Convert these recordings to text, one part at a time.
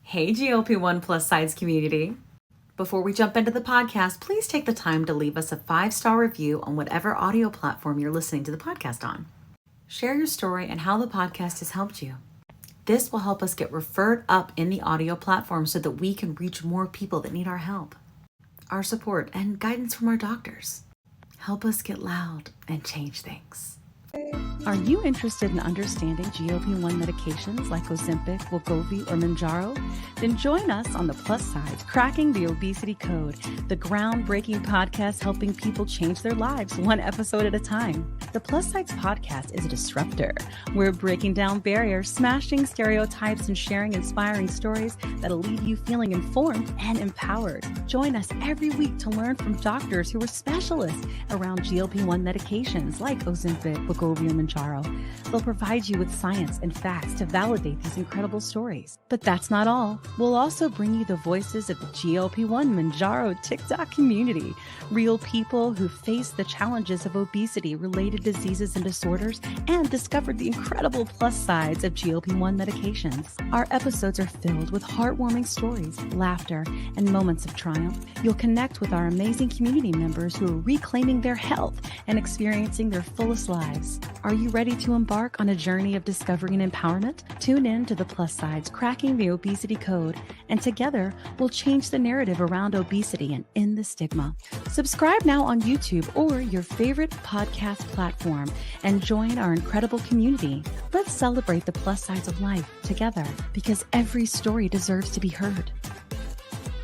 Hey, GLP-1 plus size community. Before we jump into the podcast, please take the time to leave us a 5-star review on whatever audio platform you're listening to the podcast on. Share your story and how the podcast has helped you. This will help us get referred up in the audio platform so that we can reach more people that need our help, our support, and guidance from our doctors. Help us get loud and change things. Are you interested in understanding GLP-1 medications like Ozempic, wegovy, or Mounjaro? Then join us on the Plus Sides, Cracking the Obesity Code, the groundbreaking podcast helping people change their lives one episode at a time. The Plus Sides podcast is a disruptor. We're breaking down barriers, smashing stereotypes, and sharing inspiring stories that'll leave you feeling informed and empowered. Join us every week to learn from doctors who are specialists around GLP-1 medications like Ozempic, wegovy, and Mounjaro. They'll provide you with science and facts to validate these incredible stories. But that's not all. We'll also bring you the voices of the GLP-1 Mounjaro TikTok community, real people who face the challenges of obesity-related diseases and disorders and discovered the incredible plus sides of GLP-1 medications. Our episodes are filled with heartwarming stories, laughter, and moments of triumph. You'll connect with our amazing community members who are reclaiming their health and experiencing their fullest lives. Are you ready to embark on a journey of discovery and empowerment? Tune in to the Plus Sides, Cracking the Obesity Code, and together we'll change the narrative around obesity and end the stigma. Subscribe now on YouTube or your favorite podcast platform and join our incredible community. Let's celebrate the plus sides of life together because every story deserves to be heard.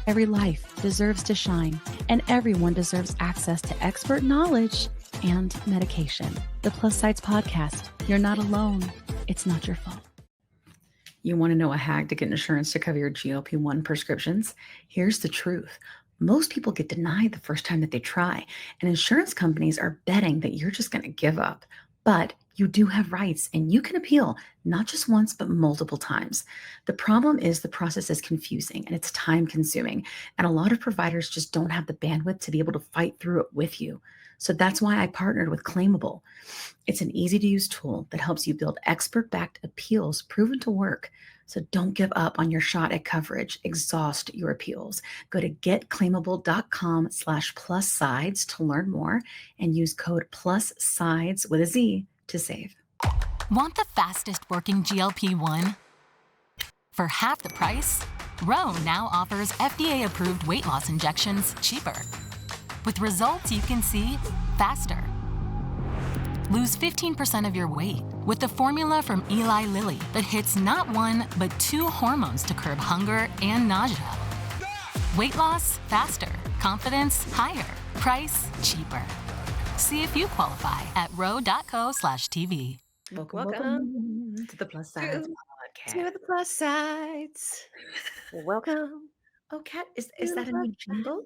Every life deserves to shine, and everyone deserves access to expert knowledge and medication. The Plus Sides Podcast. You're not alone. It's not your fault. You want to know a hack to get insurance to cover your GLP-1 prescriptions? Here's the truth. Most people get denied the first time that they try, and insurance companies are betting that you're just going to give up. But you do have rights, and you can appeal not just once, but multiple times. The problem is the process is confusing and it's time consuming, and a lot of providers just don't have the bandwidth to be able to fight through it with you. So that's why I partnered with Claimable. It's an easy-to-use tool that helps you build expert-backed appeals proven to work. So don't give up on your shot at coverage. Exhaust your appeals. Go to getclaimable.com/plussides to learn more and use code PLUSSIDES with a Z to save. Want the fastest working GLP-1? For half the price, Ro now offers FDA-approved weight loss injections cheaper, with results you can see faster. Lose 15% of your weight with the formula from Eli Lilly that hits not one, but 2 hormones to curb hunger and nausea. Weight loss faster, confidence higher, price cheaper. See if you qualify at ro.co/TV. Welcome to the Plus Sides podcast. To the Plus Sides. Welcome. Oh, Kat, is that a new jingle?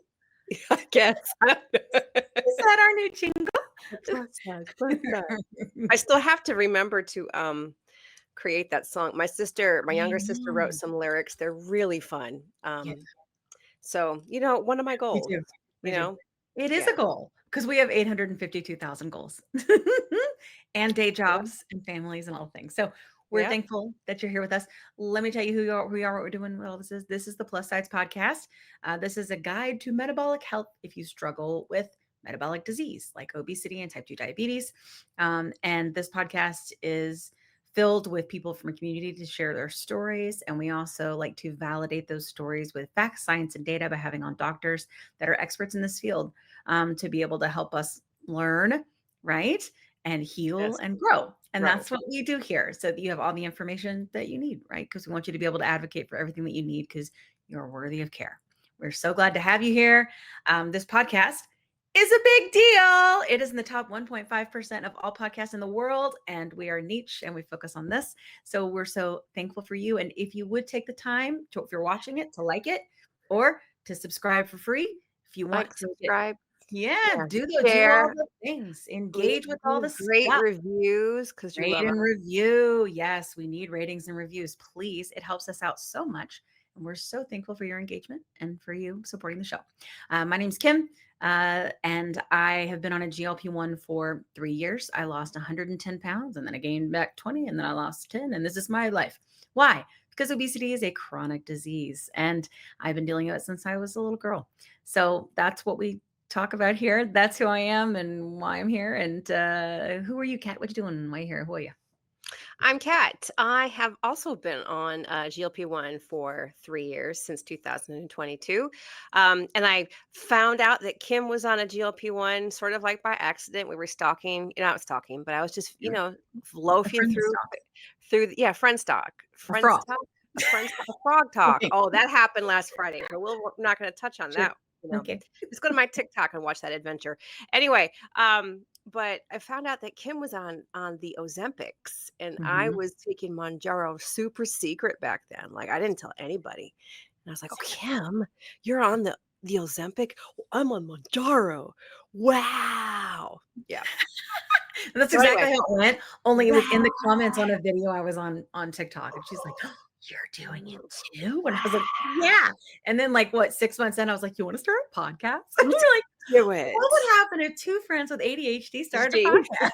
I guess. Is that our new jingle? Plus Sides. I still have to remember to create that song. My younger sister wrote some lyrics. They're really fun. So, one of my goals, It is a goal because we have 852,000 goals and day jobs and families and all things. So we're thankful that you're here with us. Let me tell you who you are, what we're doing, what all this is. This is the Plus Sides Podcast. This is a guide to metabolic health if you struggle with metabolic disease like obesity and type 2 diabetes. And this podcast is filled with people from a community to share their stories. And we also like to validate those stories with facts, science, and data by having on doctors that are experts in this field to be able to help us learn, right? And heal and grow. And that's what we do here. So that you have all the information that you need, right? Because we want you to be able to advocate for everything that you need because you're worthy of care. We're so glad to have you here. This podcast is a big deal. It is in the top 1.5% of all podcasts in the world, and we are niche and we focus on this. So we're so thankful for you. And if you would take the time to, if you're watching it, to like it or to subscribe for free, if you want to subscribe. do all the things, engage with all the great reviews because rate and review. Yes, we need ratings and reviews, please. It helps us out so much. And we're so thankful for your engagement and for you supporting the show. My name's Kim, and I have been on a GLP-1 for 3 years. I lost 110 pounds, and then I gained back 20, and then I lost 10, and this is my life. Why? because obesity is a chronic disease. And I've been dealing with it since I was a little girl. So that's what we talk about here. That's who I am and why I'm here. And who are you, Kat? What you doing? Why you here? Who are you? I'm Kat. I have also been on GLP-1 for 3 years since 2022. And I found out that Kim was on a GLP-1 sort of like by accident. We were stalking, not stalking, but I was just, You're a loafing friend through, stock, yeah, friend stock, a friends frog. talk, a frog talk. Right. Oh, that happened last Friday. So we're not going to touch on Sure. that. Okay. Just go to my TikTok and watch that adventure. Anyway, but I found out that Kim was on the Ozempics, and I Mhm. was taking Mounjaro super secret back then. Like I didn't tell anybody. And I was like, "Oh, Secret. Kim, you're on the Ozempic? Well, I'm on Mounjaro. Wow." Yeah. That's So exactly anyway, how it went, only it was in the wow. comments on a video I was on TikTok, and she's like, "Oh, you're doing it too?" And I was like, "Yeah." And then, like, what, 6 months in, I was like, "You wanna start a podcast?" And we're like, Do "What it. would happen if 2 friends with ADHD started a Gee. podcast?"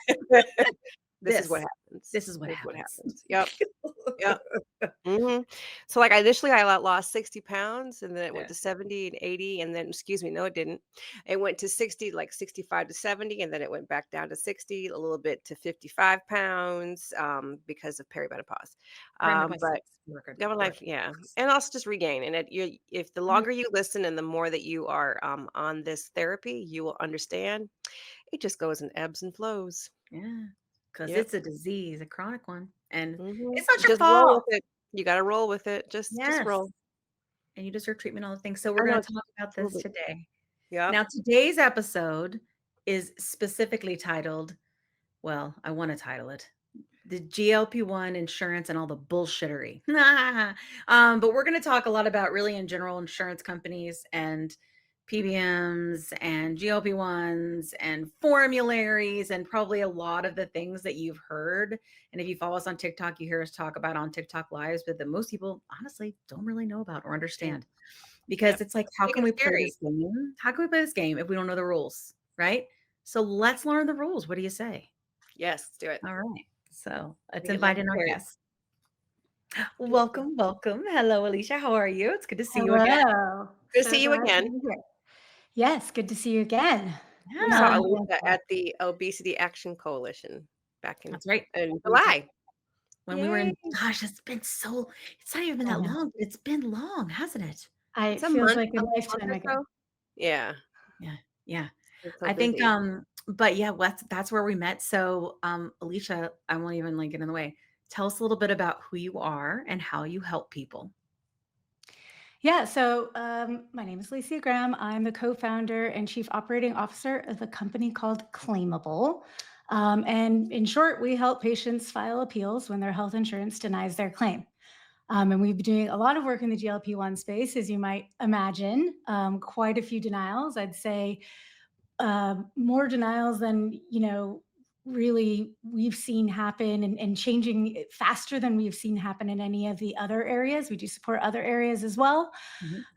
This is what This. happens. This is what This is what happens. happens. Yep. Yep. Mhm. So, like, initially, I lost 60 pounds, and then it went Yeah, to 70 and 80, and then excuse me, no, it didn't. It went to 60, like 65 to 70, and then it went back down to 60, a little bit to 55 pounds, because of perimenopause. perimenopause But sucks. Record government rip. life, yeah, and also just regain. And if the Mhm. longer you listen and the more that you are on this therapy, you will understand. It just goes in ebbs and flows. Yeah, 'cause Yep. it's a disease, a chronic one, and Mhm. it's not your Just roll with fault. it. You gotta roll with it. Just Yes, roll. and you deserve treatment, all the things, so we're I gonna know, talk about this absolutely. today. Yep. Now, today's episode is specifically titled, well, I wanna title it, "The GLP-1 Insurance and All the Bullshittery." But we're gonna talk a lot about really in general insurance companies and PBMs and GLP-1s and formularies and probably a lot of the things that you've heard. And if you follow us on TikTok, you hear us talk about on TikTok lives, but that most people honestly don't really know about or Yeah. understand. Because Yep. it's like, It's how big can and we play scary. this game? How can we play this game if we don't know the rules, right? So let's learn the rules. What do you say? Yes, let's do it. All right. So I let's get love invite in our scary. guests. Welcome, welcome. Hello, Alicia. How are you? It's good to see you again. Hello. Good to So see you glad to again. be here. Yes, good to see you again. We saw Yeah, Alicia at the Obesity Action Coalition back that's right. in We talked July. when we were Yay. in, gosh, it's not even been I that know. long, but it's been long, hasn't it? It It's a feels month, like a month lifetime or ago. so. Yeah. Yeah. Yeah. It's so I think, busy. but yeah, that's where we met. So, Alicia, I won't even like get in the way. Tell us a little bit about who you are and how you help people. Yeah, so my name is Lacey Graham. I'm the co-founder and chief operating officer of a company called Claimable. And in short, we help patients file appeals when their health insurance denies their claim. And we've been doing a lot of work in the GLP-1 space, as you might imagine, quite a few denials. I'd say more denials than really we've seen happen, and changing it faster than we've seen happen in any of the other areas. We do support other areas as well,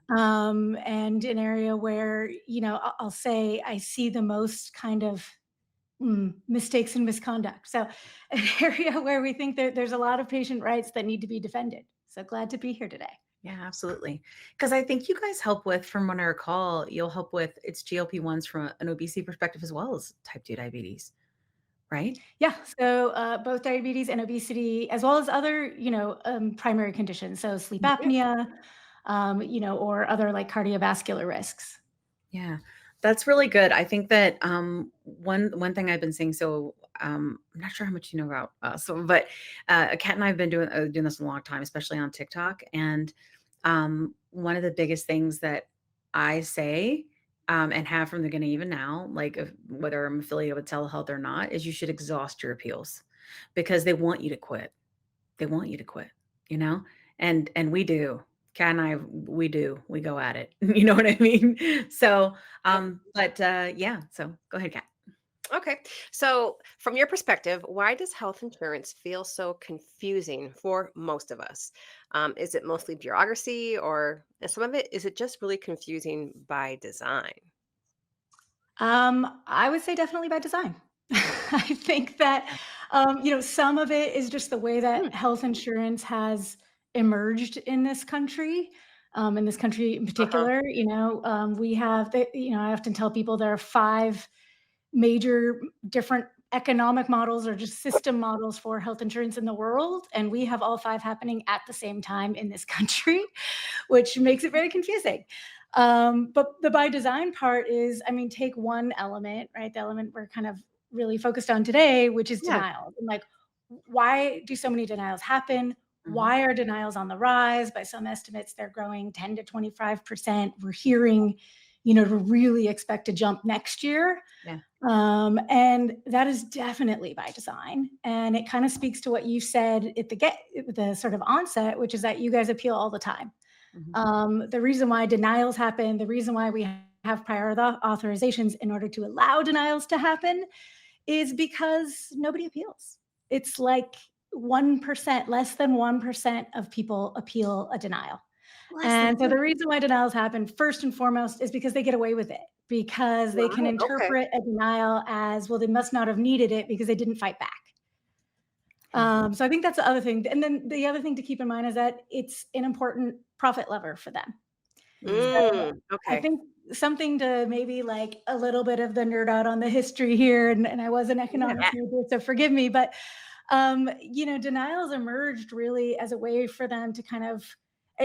Mhm. and an area where I'll say I see the most kind of mistakes and misconduct. So an area where we think that there's a lot of patient rights that need to be defended. So glad to be here today. Yeah, absolutely. Because I think you guys help with, from what I recall, you'll help with it's GLP-1s from an obesity perspective as well as type 2 diabetes, right? Yeah, so both diabetes and obesity, as well as other, primary conditions, so sleep Yeah. apnea, or other like cardiovascular risks. Yeah, that's really good. I think that one thing I've been seeing. So I'm not sure how much you know about but Kat and I have been doing this a long time, especially on TikTok. And one of the biggest things that I say and have from the beginning, even now, like whether I'm affiliated with Telehealth or not, is you should exhaust your appeals because they want you to quit. They want you to quit, you know? And we do. Kat and I, we do. We go at it. You know what I mean? So, Yep. but yeah, so go ahead, Kat. Okay. So, from your perspective, why does health insurance feel so confusing for most of us? Is it mostly bureaucracy, or and some of it is it just really confusing by design? I would say definitely by design. I think that, some of it is just the way Hmm. that health insurance has emerged in this country. In this country in Uh-huh. particular, we have I often tell people there are five major different economic models or just system models for health insurance in the world. And we have all five happening at the same time in this country, which makes it very confusing. But the by design part is, I mean, take one element, right? The element we're kind of really focused on today, which is Yeah. denial. And like, why do so many denials happen? Mhm. Why are denials on the rise? By some estimates, they're growing 10 to 25%. We're hearing, to really expect a jump next year. Yeah. And that is definitely by design. And it kind of speaks to what you said at the sort of onset, which is that you guys appeal all the time. Mhm. The reason why denials happen, the reason why we have prior authorizations in order to allow denials to happen is because nobody appeals. It's like 1%, less than 1% of people appeal a denial. Less than And so one. the reason why denials happen first and foremost is because they get away with it, because they can Right. Okay. interpret a denial as, well, they must not have needed it because they didn't fight back. Mhm. So I think that's the other thing. And then the other thing to keep in mind is that it's an important profit lever for them. So I Okay. think something to maybe like a little bit of the nerd out on the history here, and I was an Yeah. economics major, so forgive me, but denials emerged really as a way for them to kind of,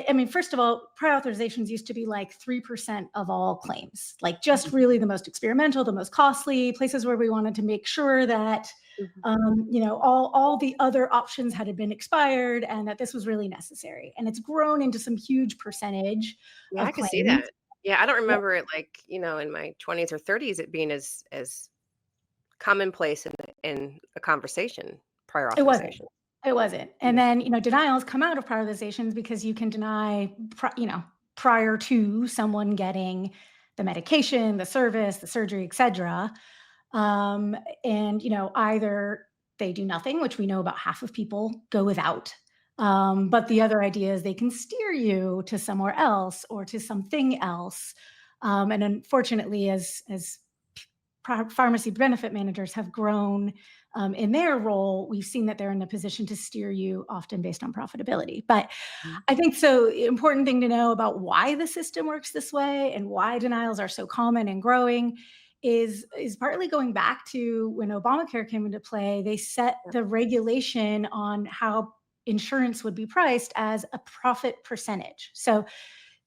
I mean, first of all, prior authorizations used to be like 3% of all claims, like just Mhm. really the most experimental, the most costly places where we wanted to make sure that, Mhm. all the other options had been expired and that this was really necessary. And it's grown into some huge percentage Yeah, I of can see claims. that. Yeah, I don't Yep, remember it like, in my 20s or 30s it being as commonplace in a conversation, prior it wasn't. authorization. It wasn't. And Yeah. then, denials come out of prioritizations because you can deny, prior to someone getting the medication, the service, the surgery, et cetera. Um, and, either they do nothing, which we know about half of people go without. But the other idea is they can steer you to somewhere else or to something else. And unfortunately, as pharmacy benefit managers have grown in their role, we've seen that they're in a position to steer you often based on profitability. But Mhm. I think so important thing to know about why the system works this way and why denials are so common and growing is partly going back to when Obamacare came into play. They set the regulation on how insurance would be priced as a profit percentage. So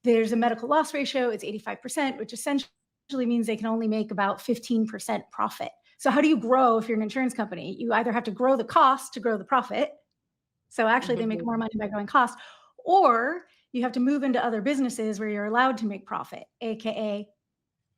there's a medical loss ratio, it's 85%, which essentially means they can only make about 15% profit. So how do you grow if you're an insurance company? You either have to grow the cost to grow the profit. So actually they make Mhm. more money by growing cost, or you have to move into other businesses where you're allowed to make profit, aka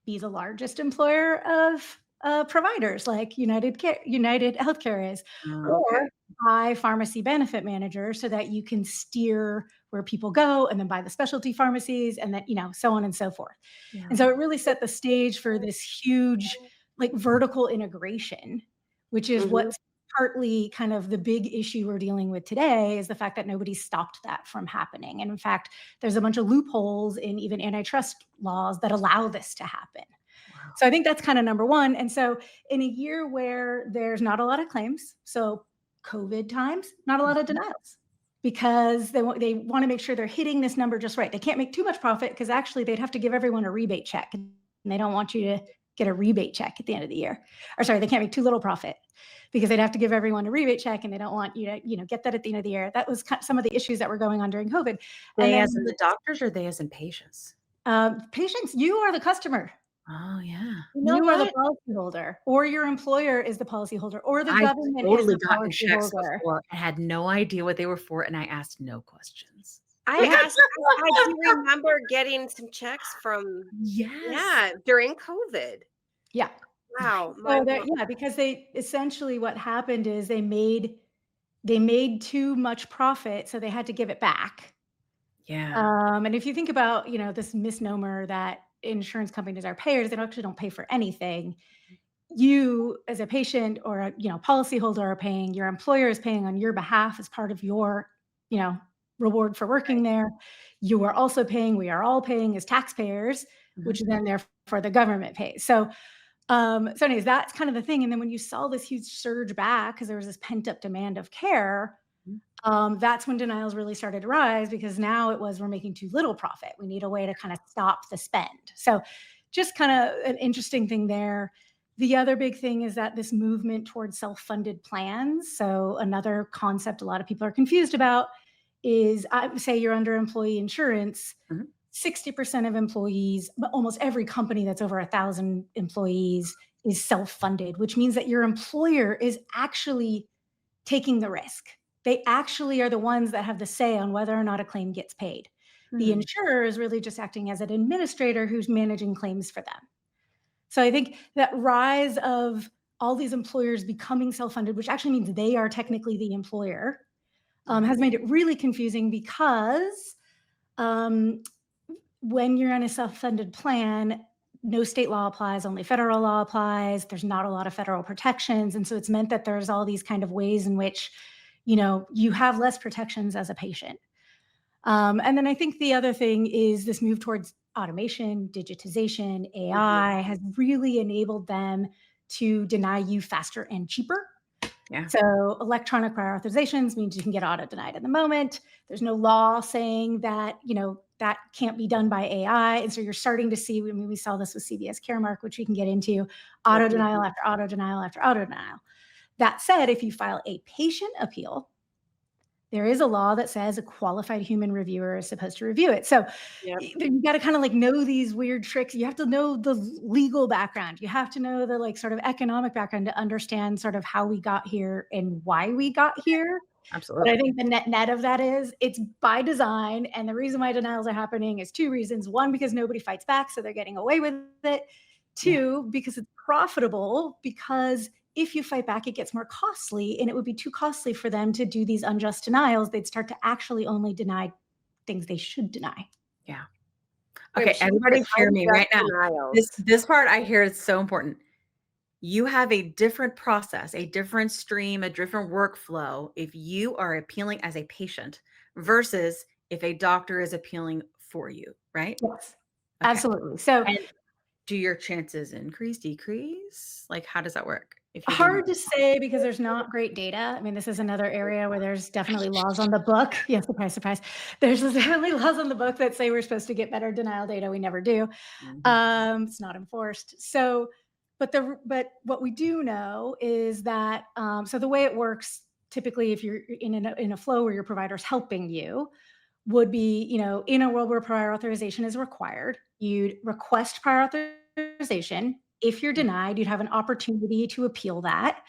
be the largest employer of providers like United Healthcare is, Oh, or Okay. buy pharmacy benefit managers so that you can steer where people go and then buy the specialty pharmacies and then, so on and so forth. And yeah. so it really set the stage for this huge like vertical integration, which is Mhm. what's partly kind of the big issue we're dealing with today is the fact that nobody stopped that from happening. And in fact, there's a bunch of loopholes in even antitrust laws that allow this to happen. Wow. So I think that's kind of number one. And so in a year where there's not a lot of claims, so COVID times, not a lot of Mhm. denials because they want to make sure they're hitting this number just right. They can't make too much profit because actually they'd have to give everyone a rebate check and they don't want you to get a rebate check at the end of the year. Or sorry, they can't make too little profit because they'd have to give everyone a rebate check and they don't want you to, get that at the end of the year. That was some of the issues that were going on during COVID. And They as in then the doctors or they as in patients? patients, you are the customer. Oh, yeah. You know You are the what? policyholder, or your employer is the policyholder, or the I government is totally the gotten checks policyholder. before and had no idea what they were for, and I asked no questions. Yeah, I do remember getting some checks from, Yes. yeah, during COVID. yeah. Wow, So mind that blown. yeah, because they essentially what happened is they made too much profit, so they had to give it back. Yeah. And if you think about, this misnomer that insurance companies are payers, they actually don't pay for anything. You as a patient or a, policyholder are paying, your employer is paying on your behalf as part of your, you know, reward for working Right. there. You are also paying, we are all paying as taxpayers, Mhm. which then therefore the government pays. So anyways, that's kind of the thing. And then when you saw this huge surge back, because there was this pent up demand of care, Mhm. That's when denials really started to rise because now it was we're making too little profit. We need a way to kind of stop the spend. So, just kind of an interesting thing there. The other big thing is that this movement towards self funded plans. So, another concept a lot of people are confused about is I would say you're under employee insurance. Mhm. 60% of employees, but almost every company that's over 1,000 employees is self funded, which means that your employer is actually taking the risk. They actually are the ones that have the say on whether or not a claim gets paid. The Hmm. insurer is really just acting as an administrator who's managing claims for them. So I think that rise of all these employers becoming self funded, which actually means they are technically the employer, Yeah. has made it really confusing because um, when you're on a self funded plan, no state law applies, only federal law applies. There's not a lot of federal protections. And so it's meant that there's all these kind of ways in which, you have less protections as a patient. And then I think the other thing is this move towards automation, digitization, Mhm. AI has really enabled them to deny you faster and cheaper. Yeah. So electronic prior authorizations means you can get auto denied in the moment. There's no law saying that, that can't be done by AI. And so you're starting to see, I mean, we saw this with CVS Caremark, which we can get into Yep. auto denial after auto denial after auto denial. That said, if you file a patient appeal, there is a law that says a qualified human reviewer is supposed to review it. So Yep. you got to kind of like know these weird tricks. You have to know the legal background. You have to know the like sort of economic background to understand sort of how we got here and why we got here. But I Absolutely. think the net of that is it's by design. And the reason why denials are happening is two reasons. One, because nobody fights back, so they're getting away with it. Yeah. Two, because it's profitable, because if you fight back, it gets more costly, and it would be too costly for them to do these unjust denials. They'd start to actually only deny things they should deny. Yeah. And Okay, she said everybody hear me unjust right now. This denials. this part I hear is so important. You have a different process, a different stream, a different workflow if you are appealing as a patient versus if a doctor is appealing for you, right? Yes, Okay. absolutely. So And do your chances increase, decrease? Like, how does that work if you're doing hard to say because there's not great data. I mean, this is another area where there's definitely laws on the book. Yeah, surprise, surprise. There's definitely laws on the book that say we're supposed to get better denial data. We never do. Mhm. It's not enforced. So, but what we do know is that so the way it works typically, if you're in a flow where your provider's helping you, would be, in a world where prior authorization is required, you'd request prior authorization. If you're denied, you'd have an opportunity to appeal that.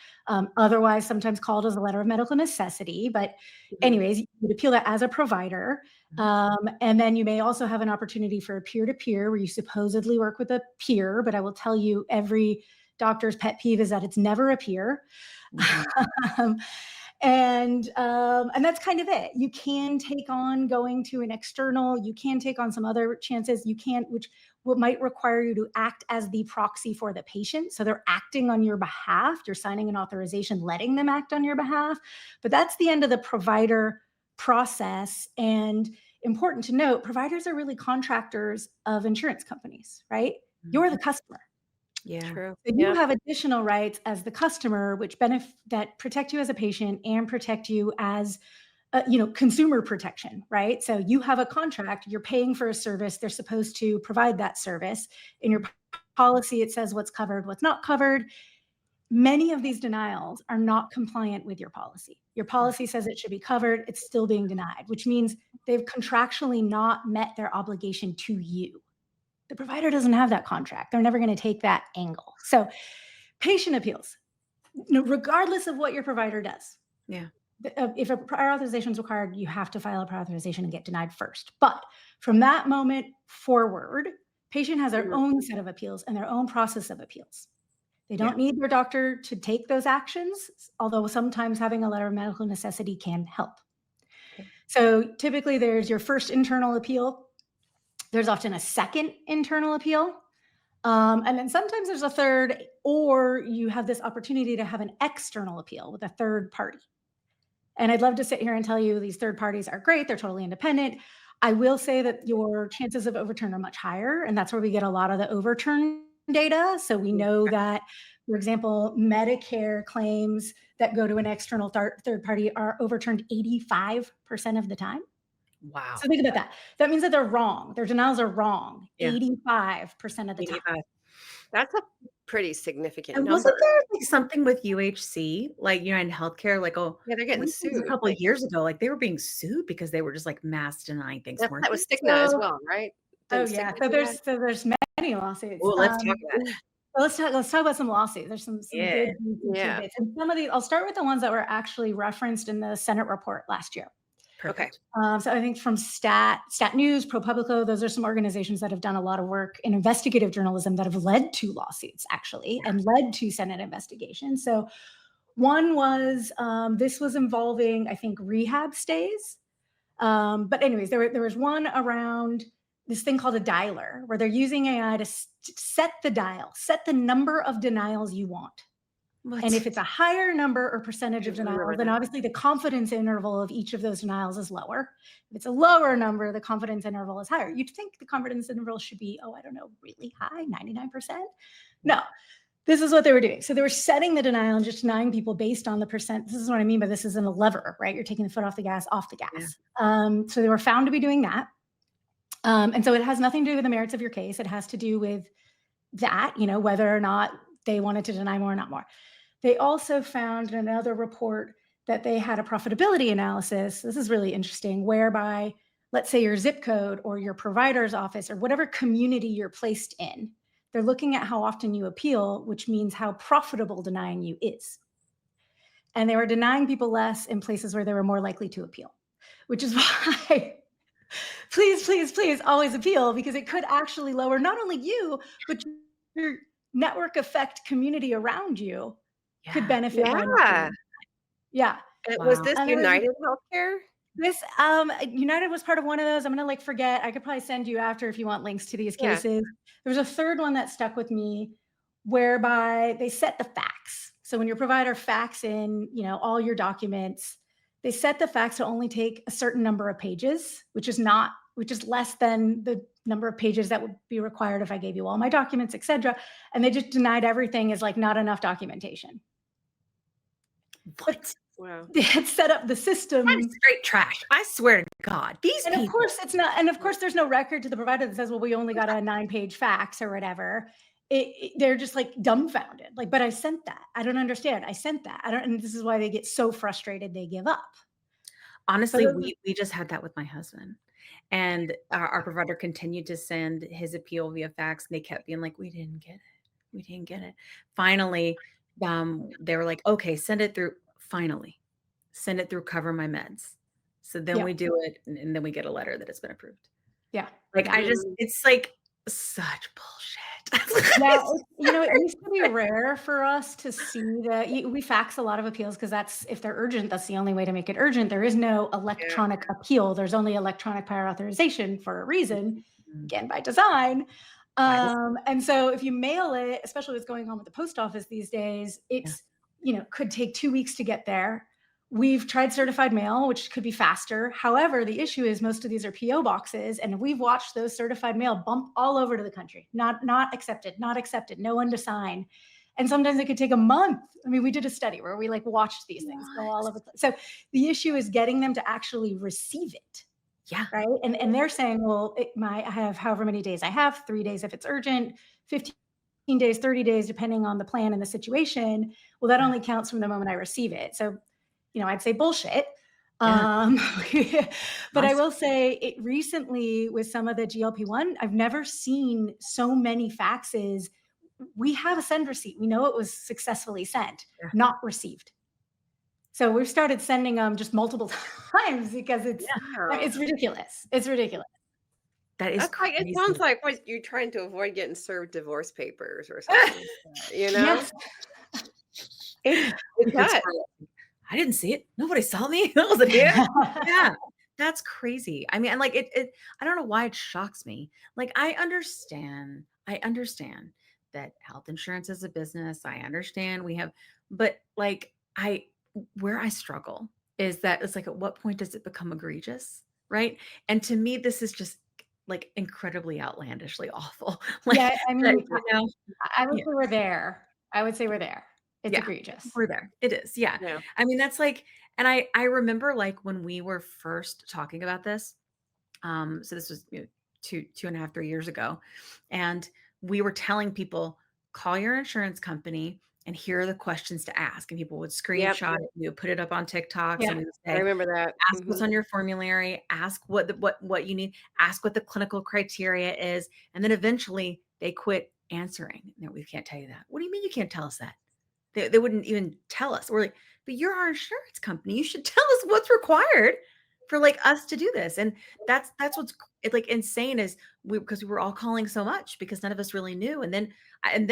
Otherwise, sometimes called as a letter of medical necessity. But, Mhm. anyways, you would appeal that as a provider. Mhm. And then you may also have an opportunity for a peer to peer where you supposedly work with a peer. But I will tell you, every doctor's pet peeve is that it's never a peer. Mhm. um, and that's kind of it. You can take on going to an external. You can take on some other chances. You can, which what might require you to act as the proxy for the patient. So they're acting on your behalf. You're signing an authorization, letting them act on your behalf. But that's the end of the provider process. And important to note, providers are really contractors of insurance companies, right? You're the Mhm. customer. Yeah. True. So you Yep. have additional rights as the customer, which that protect you as a patient and protect you as consumer protection, right? So you have a contract, you're paying for a service, they're supposed to provide that service. In your policy, it says what's covered, what's not covered. Many of these denials are not compliant with your policy. Your Mm. policy says it should be covered, it's still being denied, which means they've contractually not met their obligation to you. The provider doesn't have that contract. They're never going to take that angle. So, patient appeals, regardless of what your provider does. Yeah. If a prior authorization is required, you have to file a prior authorization and get denied first. But from that moment forward, patient has their Mhm. own set of appeals and their own process of appeals. They Yeah. don't need their doctor to take those actions, although sometimes having a letter of medical necessity can help. Okay. So typically, there's your first internal appeal. There's often a second internal appeal. And then sometimes there's a third, or you have this opportunity to have an external appeal with a third party. And I'd love to sit here and tell you these third parties are great, they're totally independent. I will say that your chances of overturn are much higher, and that's where we get a lot of the overturn data. So we know that For example, Medicare claims that go to an external third party are overturned 85% of the time. So Wow. think about that. That means that they're wrong. Their denials are wrong Yeah. 85% of the time. 85. That's a pretty significant And number. wasn't there, like, something with UHC, like, United Healthcare, like, oh, Yeah, they're at getting least it was a sued, couple of like years ago, like, they were being sued because they were just, like, mass denying things, weren't that they? was Cigna as So well, right? oh, Didn't yeah. Cigna So do that? there's many lawsuits. Oh, let's talk about it. So let's talk about some lawsuits. There's some Yeah, good juicy Yeah. tidbits, and some of these I'll start with the ones that were actually referenced in the Senate report last year. Okay. perfect. So I think from Stat News, ProPublico, those are some organizations that have done a lot of work in investigative journalism that have led to lawsuits actually and led to Senate investigations. So one was this was involving, I think, rehab stays. But anyways, there was one around this thing called a dialer where they're using AI to set the dial, set the number of denials you want. And What? if it's a higher number or I percentage of remember denials, then that. obviously the confidence interval of each of those denials is lower. If it's a lower number, the confidence interval is higher. You'd think the confidence interval should be, oh, I don't know, really high, 99%. No, this is what they were doing. So they were setting the denial and just denying people based on the percent. This is what I mean by this isn't a lever, right? You're taking the foot off the gas, off the Yeah. gas. So they were found to be doing that. And so it has nothing to do with the merits of your case. It has to do with that, whether or not they wanted to deny more or not more. They also found in another report that they had a profitability analysis. This is really interesting, whereby, let's say your zip code or your provider's office or whatever community you're placed in, they're looking at how often you appeal, which means how profitable denying you is. And they were denying people less in places where they were more likely to appeal, which is why please, please, please always appeal, because it could actually lower not only you, but your network effect community around you could Yeah. benefit by not Yeah. doing. Yeah. And was Wow. this And there was United Healthcare? this United was part of one of those. I'm gonna like forget. I could probably send you after if you want links to these Yeah. cases. There was a third one that stuck with me whereby they set the facts. So when your provider fax in, all your documents, they set the facts to only take a certain number of pages, which is less than the number of pages that would be required if I gave you all my documents, etc. And they just denied everything as like not enough documentation. But What? Wow. they had set up the That is system. straight trash. I swear to God, these And of people. course, it's not. And of course, there's no record to the provider that says, "Well, we only got a 9-page fax or whatever." They're just like dumbfounded. Like, but I sent that. I don't understand. I sent that. I don't. And this is why they get so frustrated they give up. But Honestly, we just had that with my husband, and our provider continued to send his appeal via fax, and they kept being like, "We didn't get it. We didn't get it." Finally, they were like, "Okay, send it through." Finally, send it through Cover My Meds. So then yeah, we do it, and then we get a letter that it's been approved. yeah, Like, yeah. it's like such bullshit. Yeah, It's it used to be rare for us to see that we fax a lot of appeals because that's if they're urgent, that's the only way to make it urgent. There is no Yeah. electronic appeal. There's only electronic prior authorization for a reason, Mm, again by design. by this And so if you mail it, especially what's going on with the post office these days, yeah, it's could take 2 weeks to get there. We've tried certified mail, which could be faster. However, the issue is most of these are PO boxes, and we've watched those certified mail bump all over to the country. Not accepted, not accepted, no one to sign. And sometimes it could take a month. I mean, we did a study where we like watched these things go all what? over. So the issue is getting them to actually receive it, Yeah, right? And they're saying, well, I have however many days I have, 3 days if it's urgent, 15 days, 30 days, depending on the plan and the situation. Well, that yeah, only counts from the moment I receive it. So I'd say bullshit. yeah, Um, but I honestly, will say it recently with some of the GLP-1, I've never seen so many faxes. We have a send receipt. We know it was successfully sent, yeah, not received. So we've started sending them just multiple times because Wow. it's ridiculous. It's ridiculous. that is That's like it sounds crazy. like what you're trying to avoid getting served divorce papers or something like that, you know? Yes. It It's does. I didn't see it. Nobody saw me. That wasn't here. Yeah, that's crazy. I mean, and like I don't know why it shocks me. Like I understand that health insurance is a business. I understand we have, but like where I struggle is that it's like at what point does it become egregious, right? And to me, this is just like incredibly outlandishly awful. Like Yeah, I that, mean, I wish yeah, we were there. I would say we're there. It's Yeah, egregious. we're there. It is, yeah. Yeah. I mean, that's like and I remember, like, when we were first talking about this, so this was, 2.5, 3 years ago, and we were telling people, "Call your insurance company, and here are the questions to ask," and people would Yep. screenshot it, we would put it up on TikToks, Yeah. and we would I say, remember that. "Ask what's on your formulary, ask what you need, ask what the clinical criteria is," and then eventually they quit answering. "No, we can't tell you that." "What do you mean you can't tell us that?" They wouldn't even tell us. We're like, "But you're our insurance company. You should tell us what's required for, like, us to do this." And that's what's like, insane is because we were all calling so much because none of us really knew. And then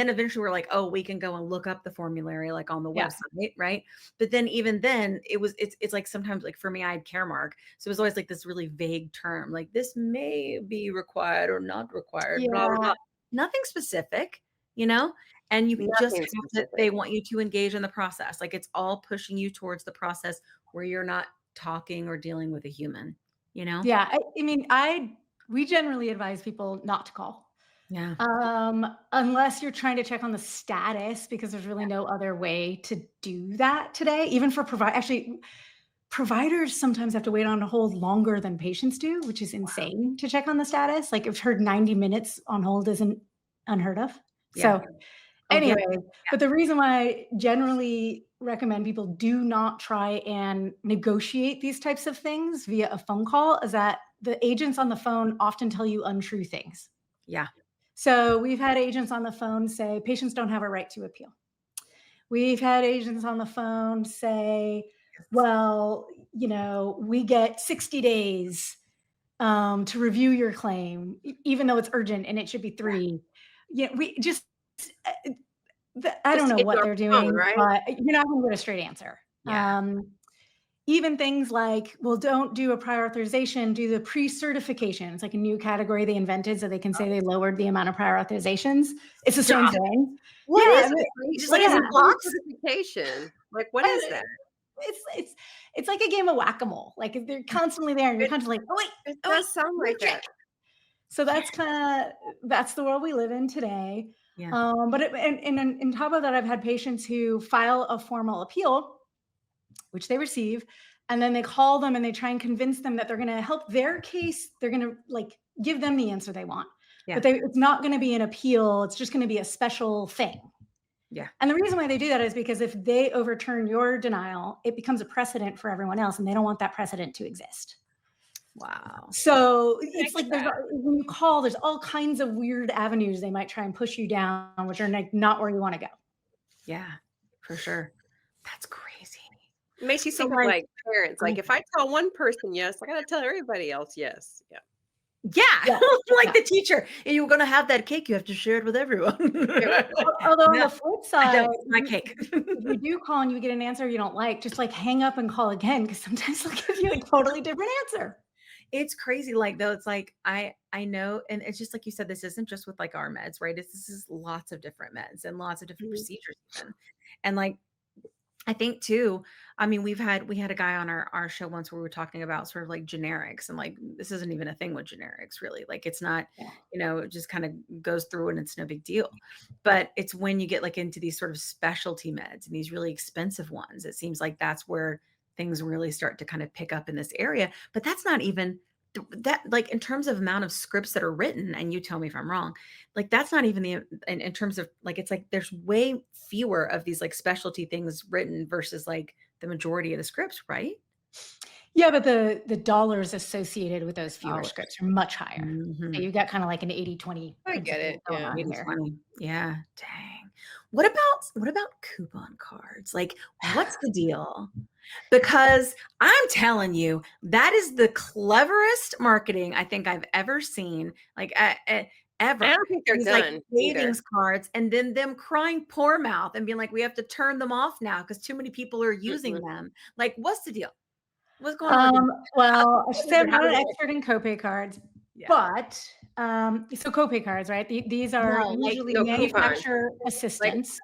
eventually we're like, "Oh, we can go and look up the formulary, like, on the Yeah. website," right? But then even then, it's like sometimes, like, for me, I had Caremark, so it was always, like, this really vague term, like, "This may be required or not required, blah, blah, blah." Yeah. Nothing specific, you know? And you just Nothing have to they specific. want you to engage in the process, like, it's all pushing you towards the process where you're not talking or dealing with a human, you know? Yeah. I mean, we generally advise people not to call. Yeah, Unless you're trying to check on the status because there's really no other way to do that today, even for actually, providers sometimes have to wait on a hold longer than patients do, which is insane to check on the status. Like, I've heard 90 minutes on hold isn't unheard of. yeah. So, Oh, yeah, anyways, but the reason why I generally recommend people do not try and negotiate these types of things via a phone call is that the agents on the phone often tell you untrue things. yeah. So we've had agents on the phone say patients don't have a right to appeal. We've had agents on the phone say, well, we get 60 days to review your claim, even though it's urgent and it should be 3. We just, uh, I Just don't to know get you what off they're the phone, doing, right? but you're not going to get a straight answer. Yeah. Even things like, well, don't do a prior authorization, do the pre-certification. It's like a new category they invented so they can say they lowered the amount of prior authorizations. It's the same Stop. thing. What Yeah, is I mean, it? Just like What a is yeah. a little box? pre-certification? Like, what is And that? it's like a game of whack-a-mole. Like, they're constantly there and you're It constantly like, it oh wait, does sound let me like check. that. So Yeah, that's the world we live in today. yeah. But in top of that, I've had patients who file a formal appeal, which they receive, and then they call them and they try and convince them that they're going to help their case. They're going to like give them the answer they want, but Yeah, it's not going to be an appeal. It's just going to be a special thing. yeah. And the reason why they do that is because if they overturn your denial, it becomes a precedent for everyone else, and they don't want that precedent to exist. Wow. So I it's get like that. when you call, there's all kinds of weird avenues they might try and push you down, which are like not where you want to go. Yeah, for sure. That's crazy. It makes you So, think of, like like, parents, I like, if I tell one person yes, I gotta tell everybody else yes. Yeah. yeah, Yeah, like yeah. the teacher, "And you're gonna have that cake, you have to share it with everyone." Yep. Although on No, the flip I side, don't. It's my cake. if you do call and you get an answer you don't like, just like hang up and call again because sometimes they'll give you a totally different answer. It's crazy, like, though, it's like, I know and it's just like you said, this isn't just with, like, our meds, right? This is lots of different meds and lots of different Mhm. procedures even. And, like, I think too, I mean, we had a guy on our show once where we were talking about sort of like generics and like this isn't even a thing with generics really. Like it's not, Yeah. it just kind of goes through and it's no big deal. But it's when you get like into these sort of specialty meds and these really expensive ones, it seems like that's where things really start to kind of pick up in this area. But that's not even that like in terms of amount of scripts that are written, and you tell me if I'm wrong, like that's not even the in terms of like it's like there's way fewer of these like specialty things written versus like the majority of the scripts, right? Yeah, but the dollars associated with those fewer Dollars. scripts are much higher. So Mhm. you've got kind of like an 80-20 I get principle it, going yeah. on Eighty here. 20. Yeah, dang. What about coupon cards? Like, what's the deal? Because I'm telling you, that is the cleverest marketing I think I've ever seen, like, I ever. don't think they're These, like, done either. savings cards and then them crying poor mouth and being like, "We have to turn them off now because too many people are using Mm-mm. them." Like, what's the deal? What's going on with these? Well, I should say I'm How not does an it work? expert in copay cards, Yeah. but so copay cards, right? These are No, like usually No, coupons. manufacturer Like assistance,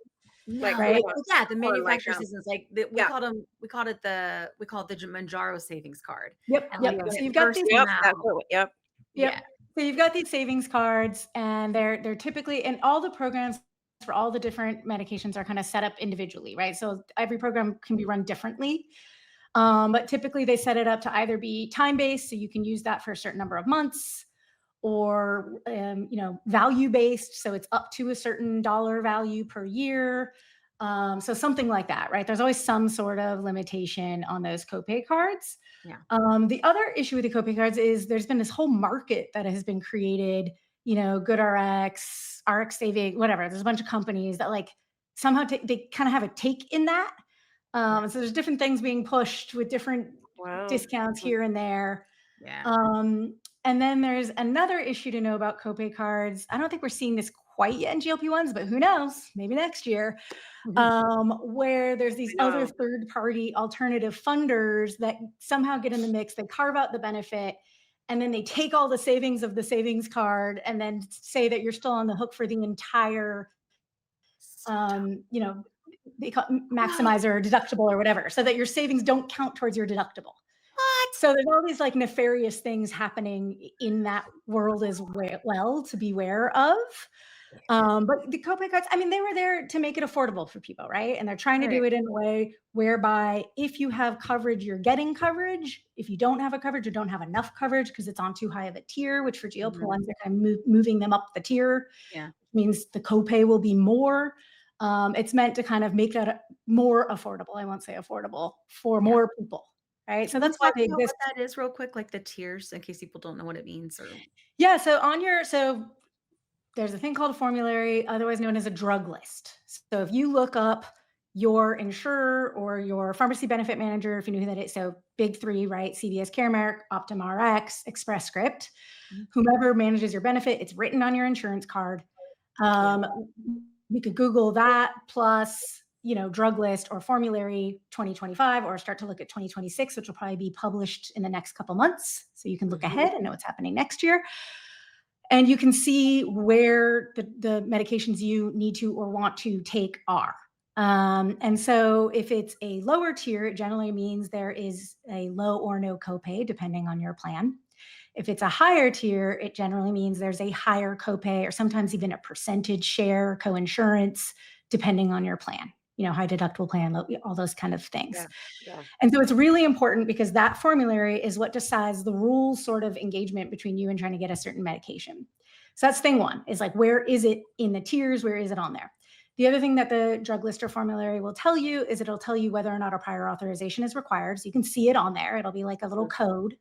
no, right? well, yeah, the coupon, like, manufacturer assistance, like, we yeah. called them we called it the Mounjaro savings card, Yep, and, like, yep. when So it you've got first these. came Yep, that's out what yep. yeah, Yep. So you've got these savings cards, and they're typically and all the programs for all the different medications are kind of set up individually, right? So every program can be run differently. But typically they set it up to either be time-based, so you can use that for a certain number of months, or value-based, so it's up to a certain dollar value per year. So something like that, right? There's always some sort of limitation on those copay cards. Yeah. The other issue with the copay cards is there's been this whole market that has been created, GoodRx, RX Saving, whatever. There's a bunch of companies that like somehow they kind of have a take in that. So there's different things being pushed with different Wow. discounts here and there. Yeah. And then there's another issue to know about copay cards. I don't think we're seeing this quite yet in GLP-1s, but who knows? Maybe next year. Where there's these I other know. third-party alternative funders that somehow get in the mix. They carve out the benefit, and then they take all the savings of the savings card and then say that you're still on the hook for the entire, Stop. they call maximizer or deductible or whatever, so that your savings don't count towards your deductible. What? So there's all these like nefarious things happening in that world as well to be aware of. But the copay cards, I mean, they were there to make it affordable for people, right? And they're trying to Right. do it in a way whereby if you have coverage, you're getting coverage. If you don't have a coverage or don't have enough coverage because it's on too high of a tier, which for GLP-1s, they're kind of moving them up the tier, Yeah. means the copay will be more. It's meant to kind of make that more affordable. I won't say affordable for more people, right? So Can you that's why talk they about what exist. that is real quick, like the tiers, in case people don't know what it means or Yeah. So there's a thing called a formulary, otherwise known as a drug list. So if you look up your insurer or your pharmacy benefit manager, if you know who that is, so big three, right? CVS Caremark, Optum Rx, Express Script, Mhm. whomever manages your benefit, it's written on your insurance card. Yeah. We could Google that plus, drug list or formulary 2025, or start to look at 2026, which will probably be published in the next couple months. So you can look ahead and know what's happening next year. And you can see where the medications you need to or want to take are. And so if it's a lower tier, it generally means there is a low or no copay, depending on your plan. If it's a higher tier, it generally means there's a higher copay or sometimes even a percentage share coinsurance, depending on your plan, high deductible plan, all those kind of things. Yeah. Yeah. And so it's really important because that formulary is what decides the rules sort of engagement between you and trying to get a certain medication. So that's thing one, is like, where is it in the tiers? Where is it on there? The other thing that the drug list or formulary will tell you is it'll tell you whether or not a prior authorization is required. So you can see it on there. It'll be like a little code.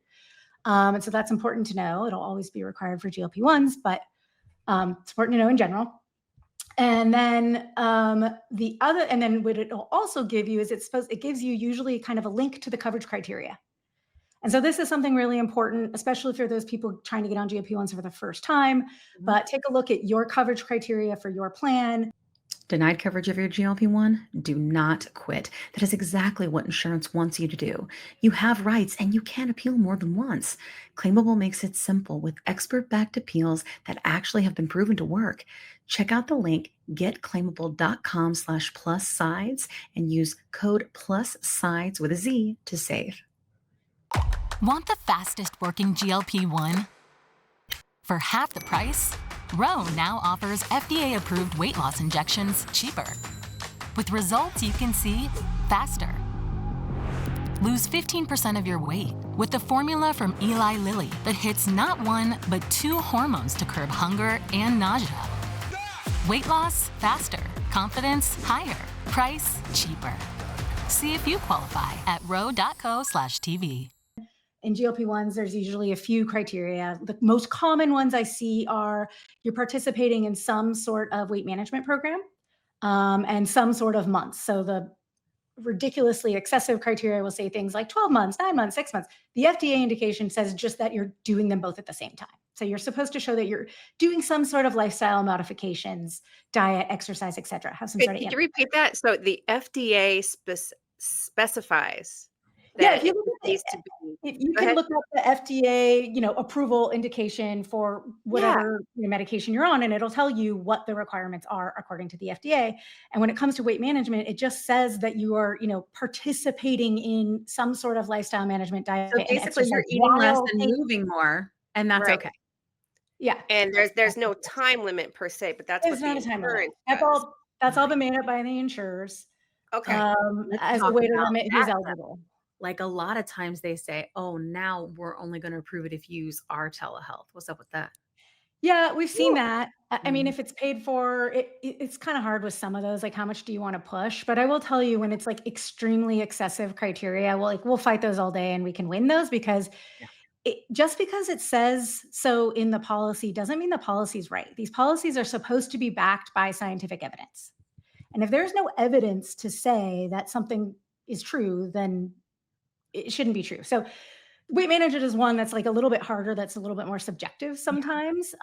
And so that's important to know. It'll always be required for GLP-1s, but it's important to know in general. And then what it'll also give you is it gives you usually kind of a link to the coverage criteria. And so this is something really important, especially for those people trying to get on GLP-1s for the first time. But take a look at your coverage criteria for your plan. Denied coverage of your GLP-1? Do not quit. That is exactly what insurance wants you to do. You have rights and you can appeal more than once. Claimable makes it simple with expert-backed appeals that actually have been proven to work. Check out the link getclaimable.com/plus-sides and use code +sides with a Z to save. Want the fastest working GLP-1? For half the price, Ro now offers FDA-approved weight loss injections cheaper, with results you can see faster. Lose 15% of your weight with the formula from Eli Lilly that hits not one, but 2 hormones to curb hunger and nausea. Weight loss faster, confidence higher, price cheaper. See if you qualify at ro.co/TV. In GLP-1s, there's usually a few criteria. The most common ones I see are you're participating in some sort of weight management program and some sort of months. So the ridiculously excessive criteria will say things like 12 months, 9 months, 6 months. The FDA indication says just that you're doing them both at the same time. So you're supposed to show that you're doing some sort of lifestyle modifications, diet, exercise, et cetera. Have some sort of Could you repeat that? So the FDA specifies Yeah, that if you it look at needs to be. if you Go can ahead. look up the FDA, approval indication for Yeah. whatever medication you're on, and it'll tell you what the requirements are according to the FDA. And when it comes to weight management, it just says that you are, participating in some sort of lifestyle management, diet, So and basically, exercise you're eating less while and taking. moving more, and that's Right. okay. Yeah. And there's no time limit per se, but that's There's what the not a time limit. insurance does. That's all Right. been made up by the insurers, Okay. Let's as a talk way to about limit who's that. eligible. Like, a lot of times they say, "Oh, now we're only gonna approve it if you use our telehealth." What's up with that? Yeah, we've seen Woo. that. I mean, Mhm. if it's paid for, it's kinda hard with some of those, like, how much do you wanna push? But I will tell you when it's, like, extremely excessive criteria, we'll fight those all day and we can win those because Yeah. just because it says so in the policy doesn't mean the policy's right. These policies are supposed to be backed by scientific evidence. And if there's no evidence to say that something is true, then it shouldn't be true. So weight management is one that's like a little bit harder, that's a little bit more subjective sometimes.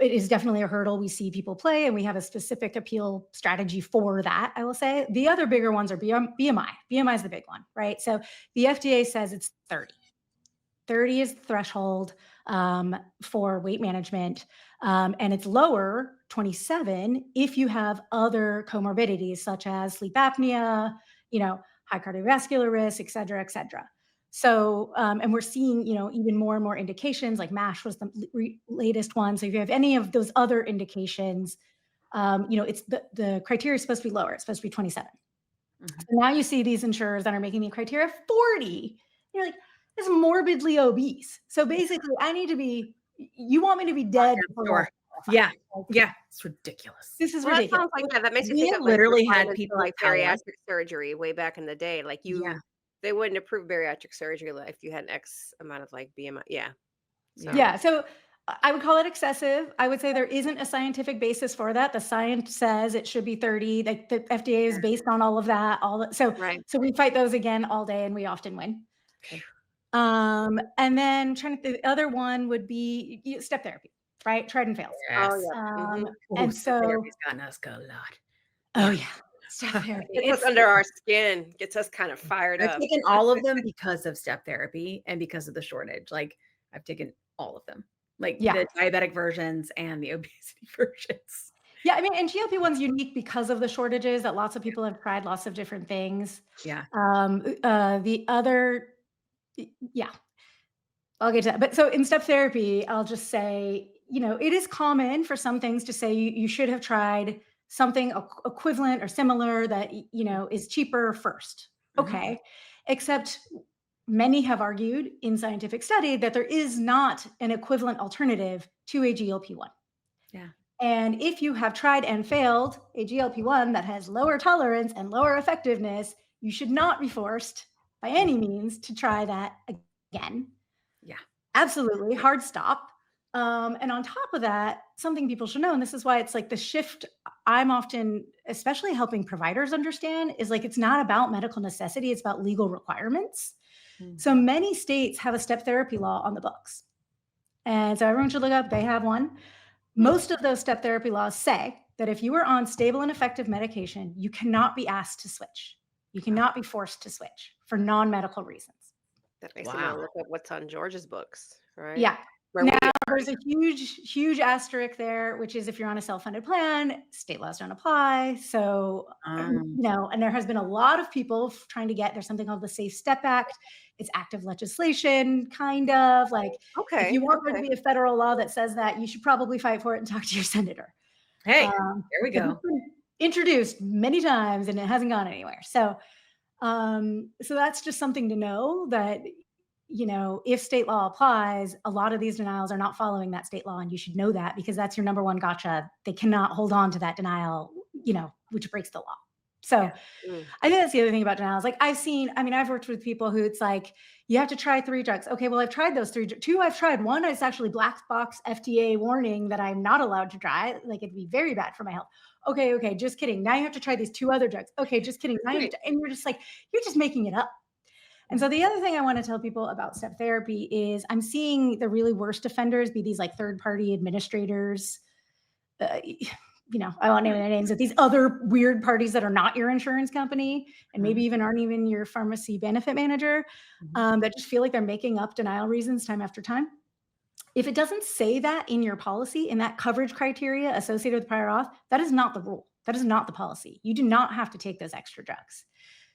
It is definitely a hurdle we see people play, and we have a specific appeal strategy for that, I will say. The other bigger ones are BMI. BMI is the big one, right? So the FDA says it's 30. 30 is the threshold for weight management, and it's lower, 27, if you have other comorbidities such as sleep apnea, you know, high cardiovascular risk, et cetera, et cetera. So, and we're seeing, even more and more indications, like MASH was the latest one. So if you have any of those other indications, it's the criteria is supposed to be lower. It's supposed to be 27. Mhm. So now you see these insurers that are making the criteria 40. You're like, that's morbidly obese. So basically, you want me to be dead Yeah, for sure. that to qualify. Yeah. Like, Yeah. It's ridiculous. this is Well, that ridiculous. sounds like yeah, that makes you We think have of, like, literally had requirements for, people like, tell us. bariatric surgery way back in the day, like, Yeah. they wouldn't approve bariatric surgery if you had X amount of, like, BMI, yeah, Yeah. so Yeah. So I would call it excessive. I would say there isn't a scientific basis for that. The science says it should be 30. Like the FDA is Yeah. based on all of that. right. So we fight those again all day and we often win. Okay. And then the other one would be step therapy, right? Tried and fails. Oh, Yes. yeah, mhm. Oh, And step so therapy's gotten us a lot. oh, Yeah. yeah, step therapy. Gets us under our skin, gets us kind of fired I've up. taken all of them because of step therapy and because of the shortage. Like, I've taken all of them, like Yeah. the diabetic versions and the obesity versions. Yeah, I mean, and GLP-1's unique because of the shortages that lots of people have tried lots of different things. Yeah. The other yeah, I'll get to that. But so in step therapy, I'll just say, it is common for some things to say you should have tried something equivalent or similar that, is cheaper first. Mhm. Okay. Except many have argued in scientific study that there is not an equivalent alternative to a GLP-1. Yeah. And if you have tried and failed a GLP-1 that has lower tolerance and lower effectiveness, you should not be forced by any Mhm. means to try that again. Yeah. Absolutely, hard stop. And on top of that, something people should know, and this is why it's like the shift I'm often, especially helping providers understand, is like it's not about medical necessity, it's about legal requirements. Mm. So many states have a step therapy law on the books. And so everyone should look up, they have one. Hmm, Most of those step therapy laws say that if you are on stable and effective medication, you cannot be asked to switch. You Oh, cannot be forced to switch for non medical reasons. that makes me wanna wow. look up what's on George's books, right? Yeah. Where Now, we are. there's a huge, huge asterisk there, which is if you're on a self-funded plan, state laws don't apply. So, Um, and there has been a lot of people trying to get, there's something called the Safe Step Act. It's active legislation, kind of like if Okay, you want there to okay. be a federal law that says that, you should probably fight for it and talk to your senator. hey, there we 'Cause go. it's been introduced many times and it hasn't gone anywhere. So that's just something to know that, if state law applies, a lot of these denials are not following that state law. And you should know that because that's your number one gotcha. They cannot hold on to that denial, which breaks the law. So Yeah. Mm, I think that's the other thing about denials. Like I've worked with people who it's like, you have to try 3 drugs. Okay, well, I've tried those 3. 2 I've tried. One is actually black box FDA warning that I'm not allowed to try. Like it'd be very bad for my health. Okay, just kidding. Now you have to try these 2 other drugs. Okay, just kidding. Now you have right. to, and you're just like, you're just making it up. And so the other thing I want to tell people about step therapy is I'm seeing the really worst offenders be these like third party administrators. I won't name their names, but these other weird parties that are not your insurance company and maybe Mhm. even aren't even your pharmacy benefit manager, Mhm. that just feel like they're making up denial reasons time after time. If it doesn't say that in your policy, in that coverage criteria associated with prior auth, that is not the rule. That is not the policy. You do not have to take those extra drugs.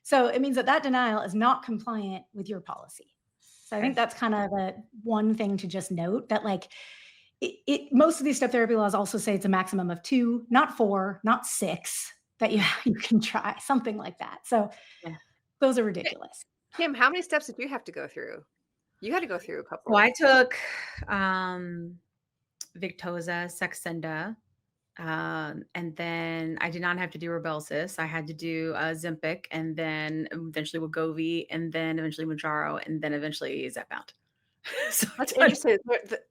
So it means that that denial is not compliant with your policy. So I think Okay. that's kind of a one thing to just note that like most of these step therapy laws also say it's a maximum of 2, not 4, not 6 that you Yeah. you can try, something like that. So Yeah. those are Ki ridiculous. Kim, how many steps did you have to go through? You had to go through a So I couple. took Victoza, Saxenda, and then I did not have to do Rybelsus. I had to do Ozempic, and then eventually Wegovy, and then eventually Mounjaro, and then eventually zepbound. So I've That's done, interesting.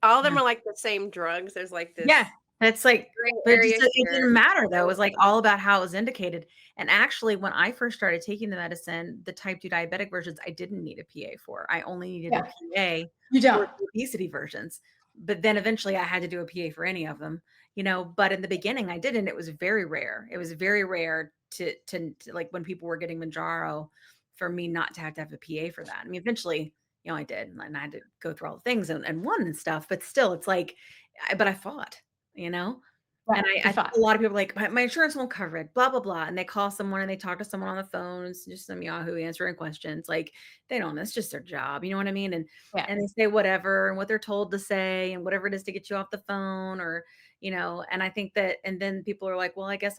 All of them yeah. are like the same drugs. There's like Yeah, this that's like, gray but area it here. didn't matter though. It So was like all about how it was indicated. And actually, when I first started taking the medicine, the type 2 diabetic versions, I didn't need a PA for. I only needed a Yeah, PA you for don't. the obesity versions. But then eventually I had to do a PA for any of them, but in the beginning I didn't. It was very rare. It was very rare to like when people were getting Manjaro for me not to have a PA for that. I mean, eventually, I did, and I had to go through all the things and won and stuff, but still it's like but I fought, you know? Yeah, And I you think fought. a lot of people are like, my insurance won't cover it, blah, blah, blah. And they call someone and they talk to someone on the phone. It's just some Yahoo answering questions. Like they don't, that's just their job. You know what I mean? Yeah, And they say whatever and what they're told to say and whatever it is to get you off the phone or, and I think that, and then people are like, well, I guess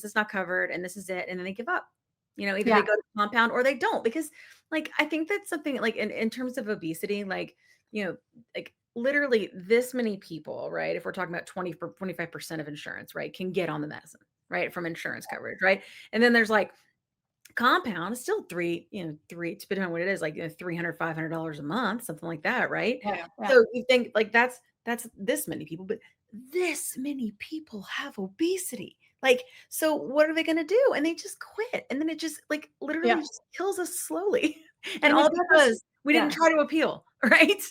it's not covered and this is it. And then they give up. Either they yeah, go to compound or they don't, because like I think that's something like in terms of obesity, like, like literally this many people, right? If we're talking about 20 for 25% of insurance, right, can get on the medicine, right, from insurance coverage, right? And then there's like compound is still three, depending on what it is, like $300, $500 a month, something like that, right? yeah, yeah, So you think like that's this many people, but this many people have obesity. Like, so what are they gonna do? And they just quit. And then it just like literally yeah. just kills us slowly. And And all it's not just because we didn't yeah. try to appeal, right?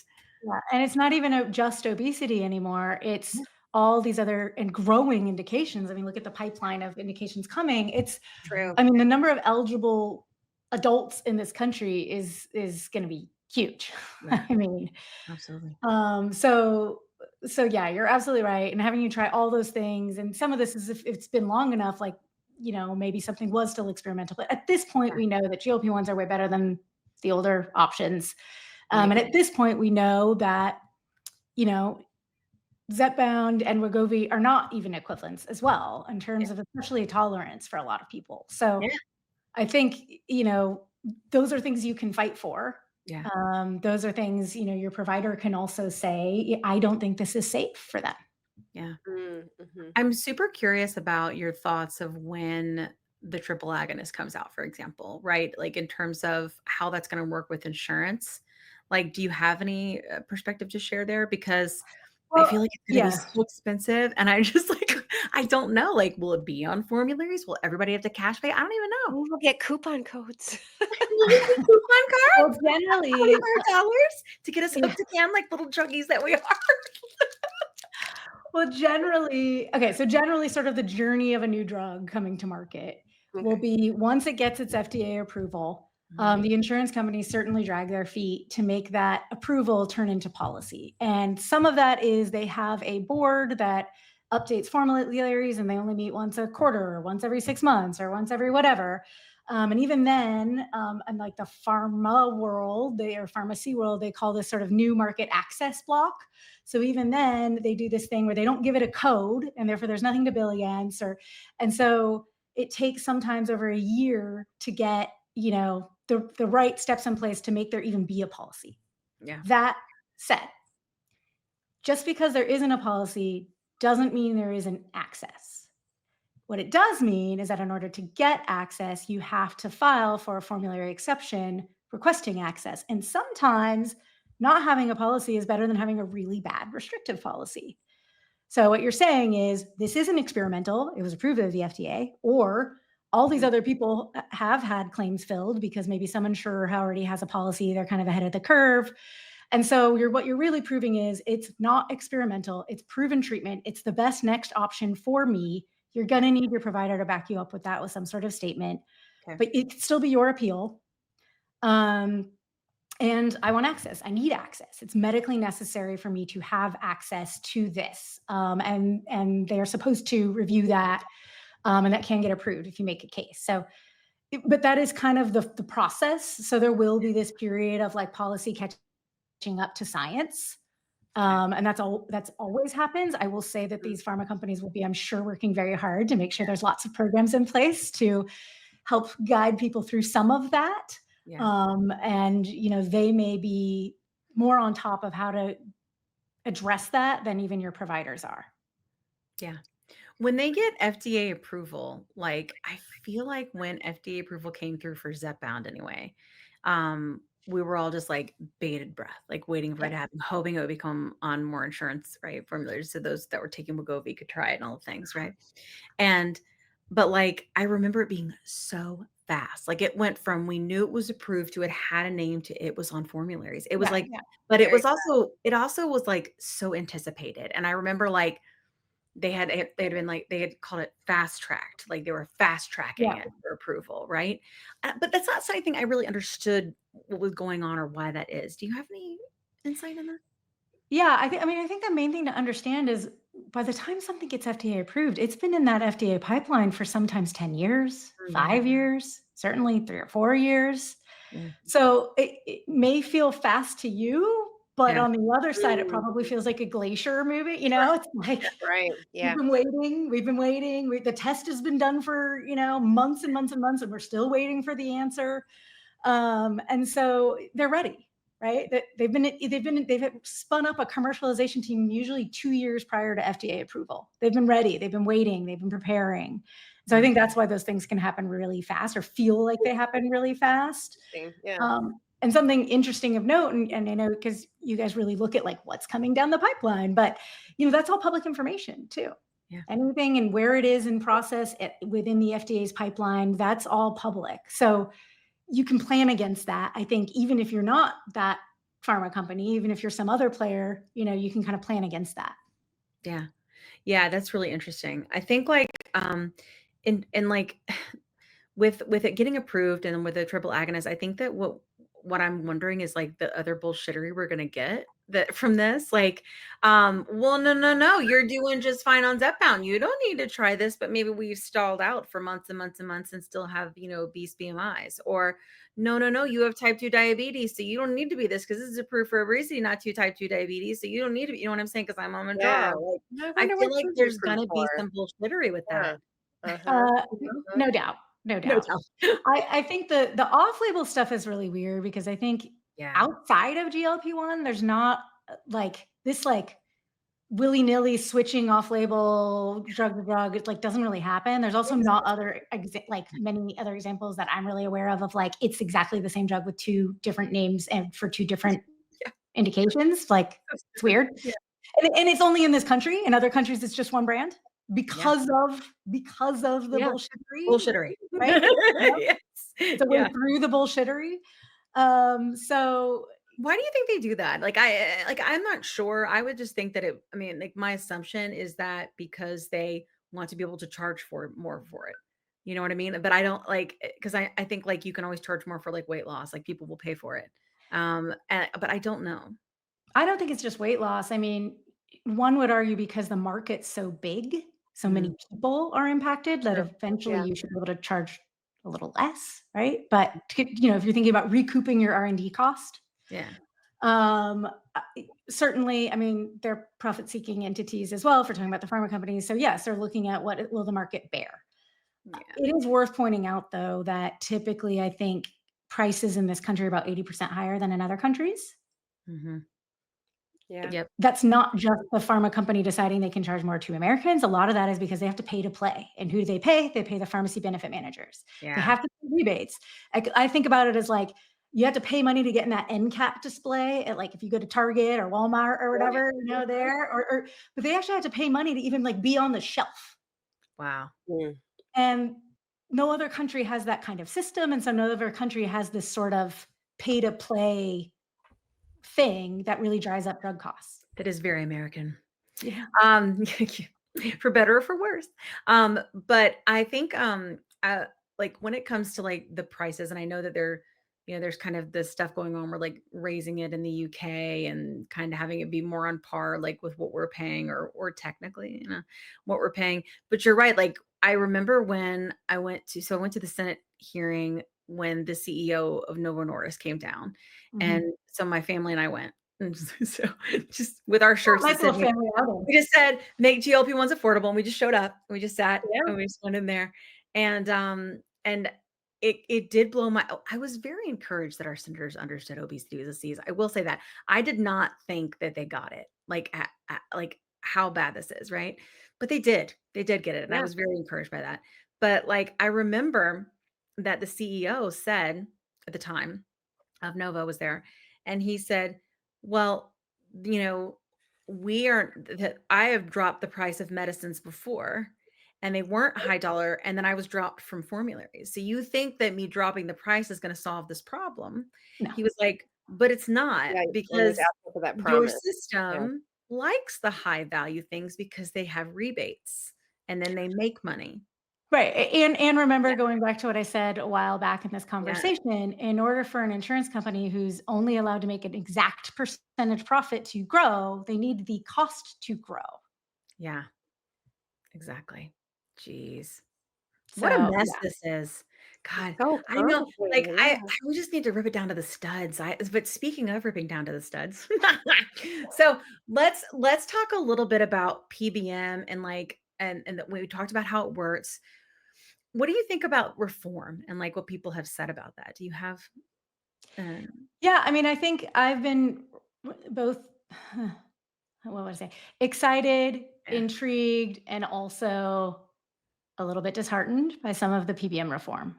Yeah, and it's not even just obesity anymore. It's Yeah, all these other and growing indications. I mean, look at the pipeline of indications coming. mhm, true. I mean, the number of eligible adults in this country is going to be huge. yeah, I mean, absolutely. um, so so yeah, you're absolutely right. And having you try all those things, and some of this is if it's been long enough, like maybe something was still experimental. But at this point, Yeah, we know that GLP-1s are way better than the older options. I And agree. at this point, we know that you know, Zepbound and Wegovy are not even equivalents as well in Yeah, terms of especially tolerance for a lot of people. So yeah, I think, those are things you can fight for. yeah, Those are things, your provider can also say, I don't think this is safe for them. yeah. Mhm. I'm super curious about your thoughts of when the triple agonist comes out, for example, right? Like in terms of how that's going to work with insurance. Like, do you have any perspective to share there? Because I Well, feel like it's going to be yeah. so expensive. And I just like, I don't know. Like, will it be on formularies? Will everybody have to cash pay? I don't even know. We will get coupon codes. Will we get coupon Well, cards? generally, $25 to get us yeah. hooked again, like little juggies that we are. Well, generally okay, so generally sort of the journey of a new drug coming to market will Okay. be once it gets its FDA approval, Mhm. the insurance companies certainly drag their feet to make that approval turn into policy. And some of that is they have a board that updates formularies and they only meet once a quarter or once every 6 months or once every whatever. And even then, in like the pharma world, or pharmacy world, they call this sort of new market access block. So even then, they do this thing where they don't give it a code, and therefore there's nothing to bill against. And so it takes sometimes over a year to get the right steps in place to make there even be a policy. Yeah. That said, just because there isn't a policy doesn't mean there isn't access. What it does mean is that in order to get access, you have to file for a formulary exception requesting access. And sometimes not having a policy is better than having a really bad restrictive policy. So what you're saying is this isn't experimental, it was approved of the FDA, or all these Mhm. other people have had claims filled because maybe some insurer already has a policy, they're kind of ahead of the curve. And so what you're really proving is it's not experimental, it's proven treatment, it's the best next option for me. You're going to need your provider to back you up with that with some sort of statement, Okay. but it could still be your appeal. Um, and I want access. I need access. It's medically necessary for me to have access to this. And they are supposed to review that, and that can get approved if you make a case. So, but that is kind of the process. So there will be this period of like policy catching up to science. Okay. And that's always happens. I will say that Mm. these pharma companies will be, I'm sure, working very hard to make sure there's lots of programs in place to help guide people through some of that. Yeah. And they may be more on top of how to address that than even your providers are. Yeah. When they get FDA approval, like, I feel like when FDA approval came through for zepbound anyway, we were all just like bated breath, like waiting for it Yep. to happen, hoping it would become on more insurance, right? Formulators, so those that were taking Wegovy could try it and all the things, right? And but like I remember it being so fast. Like it went from we knew it was approved to it had a name to it was on formularies. It was Yeah, like, yeah, but Very it also was like so anticipated. And I remember like they'd been like they had called it fast tracked, like they were fast tracking yeah. it for approval, right? But that's not something I really understood what was going on or why that is. Do you have any insight in that? Yeah, I think the main thing to understand is by the time something gets FDA approved, it's been in that FDA pipeline for sometimes 10 years, Yeah, 5 years, certainly 3 or 4 years. yeah, So it may feel fast to you, but yeah, on the other side, it Mm. probably feels like a glacier moving, It's like Right. we've Yeah. been waiting, we've been waiting. The test has been done for, months and months and months, and we're still waiting for the answer. And so they're ready, right? They've spun up a commercialization team usually 2 years prior to FDA approval. They've been ready, they've been waiting, they've been preparing. So I yeah, think that's why those things can happen really fast or feel like they happen really fast. Interesting. Yeah. And something interesting of note, and I know because you guys really look at like what's coming down the pipeline, but that's all public information too. yeah, Anything and where it is in process within the FDA's pipeline, that's all public. So you can plan against that. I think even if you're not that pharma company, even if you're some other player, you can kind of plan against that. yeah. Yeah, that's really interesting. I think like in like with it getting approved and with the triple agonist, I think that what I'm wondering is like the other bullshittery we're gonna get that from this. Like, well, no, no, no, you're doing just fine on Zepbound. You don't need to try this, but maybe we've stalled out for months and months and months and still have, obese BMIs. Or no, no, no, you have type 2 diabetes, so you don't need to be this because this is approved for obesity, not type 2 diabetes. So you don't need to be, you know what I'm saying? Because I'm on Yeah. Mounjaro. Like, I I wonder feel what like foods are there's approved gonna be for. some bullshittery with Yeah. that. Uh-huh. Uh, Uh-huh. no doubt, no No doubt. doubt. I think the off-label stuff is really weird because I think Yeah. outside of GLP-1, there's not like this like willy-nilly switching off-label drug to drug. It like doesn't really happen. There's also not like many other examples that I'm really aware of like it's exactly the same drug with two different names and for two different Yeah. indications. Like That's it's true. weird. Yeah. And it's only in this country. In other countries, it's just one brand Yeah. because of the Yeah. bullshittery, Bullshittery. right? Yep. Yes. It's a way Yeah. through the bullshittery. So Why do you think they do that? I'm not sure. I would just think that I mean, like my assumption is that because they want to be able to charge for more for it. You know what I mean? But I don't like because I think like you can always charge more for like weight loss. Like people will pay for it. But I don't know. I don't think it's just weight loss. I mean, one would argue because the market's so big, so Mm, many people are impacted that True. eventually Yeah. you should be able to charge a little less, right? But if you're thinking about recouping your R&D cost, yeah. um, uh, certainly, I mean, they're profit-seeking entities as well, if we're talking about the pharma companies. So yes, they're looking at will the market bear. Yeah. It is worth pointing out, though, that typically I think prices in this country are about 80% higher than in other countries. Hmm. Yeah. Yep. That's not just the pharma company deciding they can charge more to Americans. A lot of that is because they have to pay to play. And who do they pay? They pay the pharmacy benefit managers. They Yeah. have to pay rebates. I think about it as like you have to pay money to get in that end cap display at like if you go to Target or Walmart or Right. whatever, Mhm. there but they actually have to pay money to even like be on the shelf. Wow. Mm. And no other country has that kind of system. And so no other country has this sort of pay to play thing that really drives up drug costs. That is very American. Yeah. Um, for better or for worse. But I think, like when it comes to like the prices, and I know that there's kind of this stuff going on. We're like raising it in the UK and kind of having it be more on par, like with what we're paying, or technically, what we're paying. But you're right. Like I remember when I went to the Senate hearing when the CEO of Novo Nordisk came down, and Mhm. so my family and I went. And so just with our shirts that Nice said, little family outing. we just said, "Make GLP-1s affordable," and we just showed up, and we just sat, Yeah. and we just went in there, and it did blow my I was very encouraged that our senators understood obesity as a disease. I will say that. I did not think that they got it, like, like, how bad this is, right? But they did. They did get it, and I Yeah. was very encouraged by that. But, like, I remember that the CEO said at the time of Novo was there, and he said, "Well, you know, we aren't that I have dropped the price of medicines before, and they weren't high dollar, and then I was dropped from formularies. So you think that me dropping the price is gonna solve this problem?" No. He was like, "But it's not, Yeah, and he was because asking for that your promise. Yeah. system likes the high value things because they have rebates, and then they make money." Right, and Yeah, remember going back to what I said a while back in this yeah, conversation, in order for an insurance company who's only allowed to make an exact percentage profit to grow, they need the cost to grow. yeah, exactly. Jeez. What a So, mess yeah. this is. God, So I know, like, complicated. I Yeah. we just need to rip it down to the studs. But speaking of ripping down to the studs, so let's talk a little bit about PBM, and, like, and that we talked about how it works. What do you think about reform, and, like, what people have said about that? Do you have, um Yeah, I mean, I think I've been both what would I say? Excited, yeah, intrigued, and also a little bit disheartened by some of the PBM reform.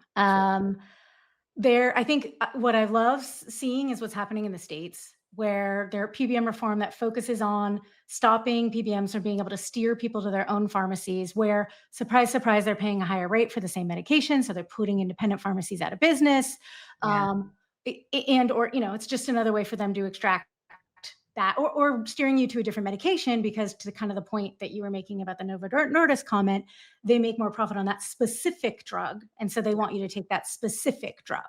sure. I think what I love seeing is what's happening in the States, where there are PBM reform that focuses on stopping PBMs from being able to steer people to their own pharmacies, where, surprise, surprise, they're paying a higher rate for the same medication. So they're putting independent pharmacies out of business. Yeah, Um, and, or, it's just another way for them to extract that, or steering you to a different medication, because to kind of the point that you were making about the Novo Nordisk comment, they make more profit on that specific drug, and so they want you to take that specific drug.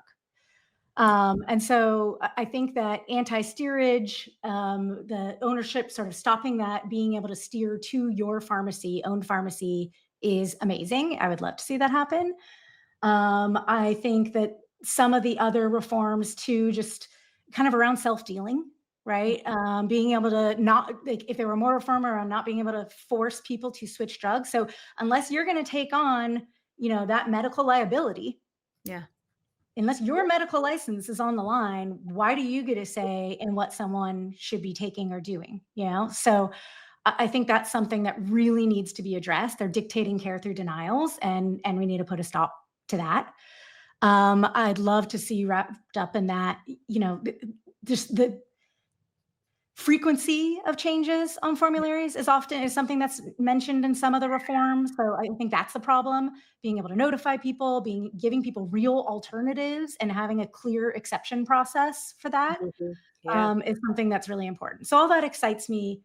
And so I think that anti-steerage, the ownership, sort of stopping that, being able to steer to your pharmacy, owned pharmacy, is amazing. I would love to see that happen. I think that some of the other reforms too, just kind of around self-dealing, right? Being able to not, like, if there were more reform around not being able to force people to switch drugs. So unless you're going to take on, that medical liability, yeah. unless your medical license is on the line, why do you get a say in what someone should be taking or doing? So I think that's something that really needs to be addressed. They're dictating care through denials, and we need to put a stop to that. I'd love to see wrapped up in that, just the frequency of changes on formularies is something that's mentioned in some of the reforms. So I think that's the problem. Being able to notify people, giving people real alternatives, and having a clear exception process for that, Mhm. Yeah. is something that's really important. So all that excites me.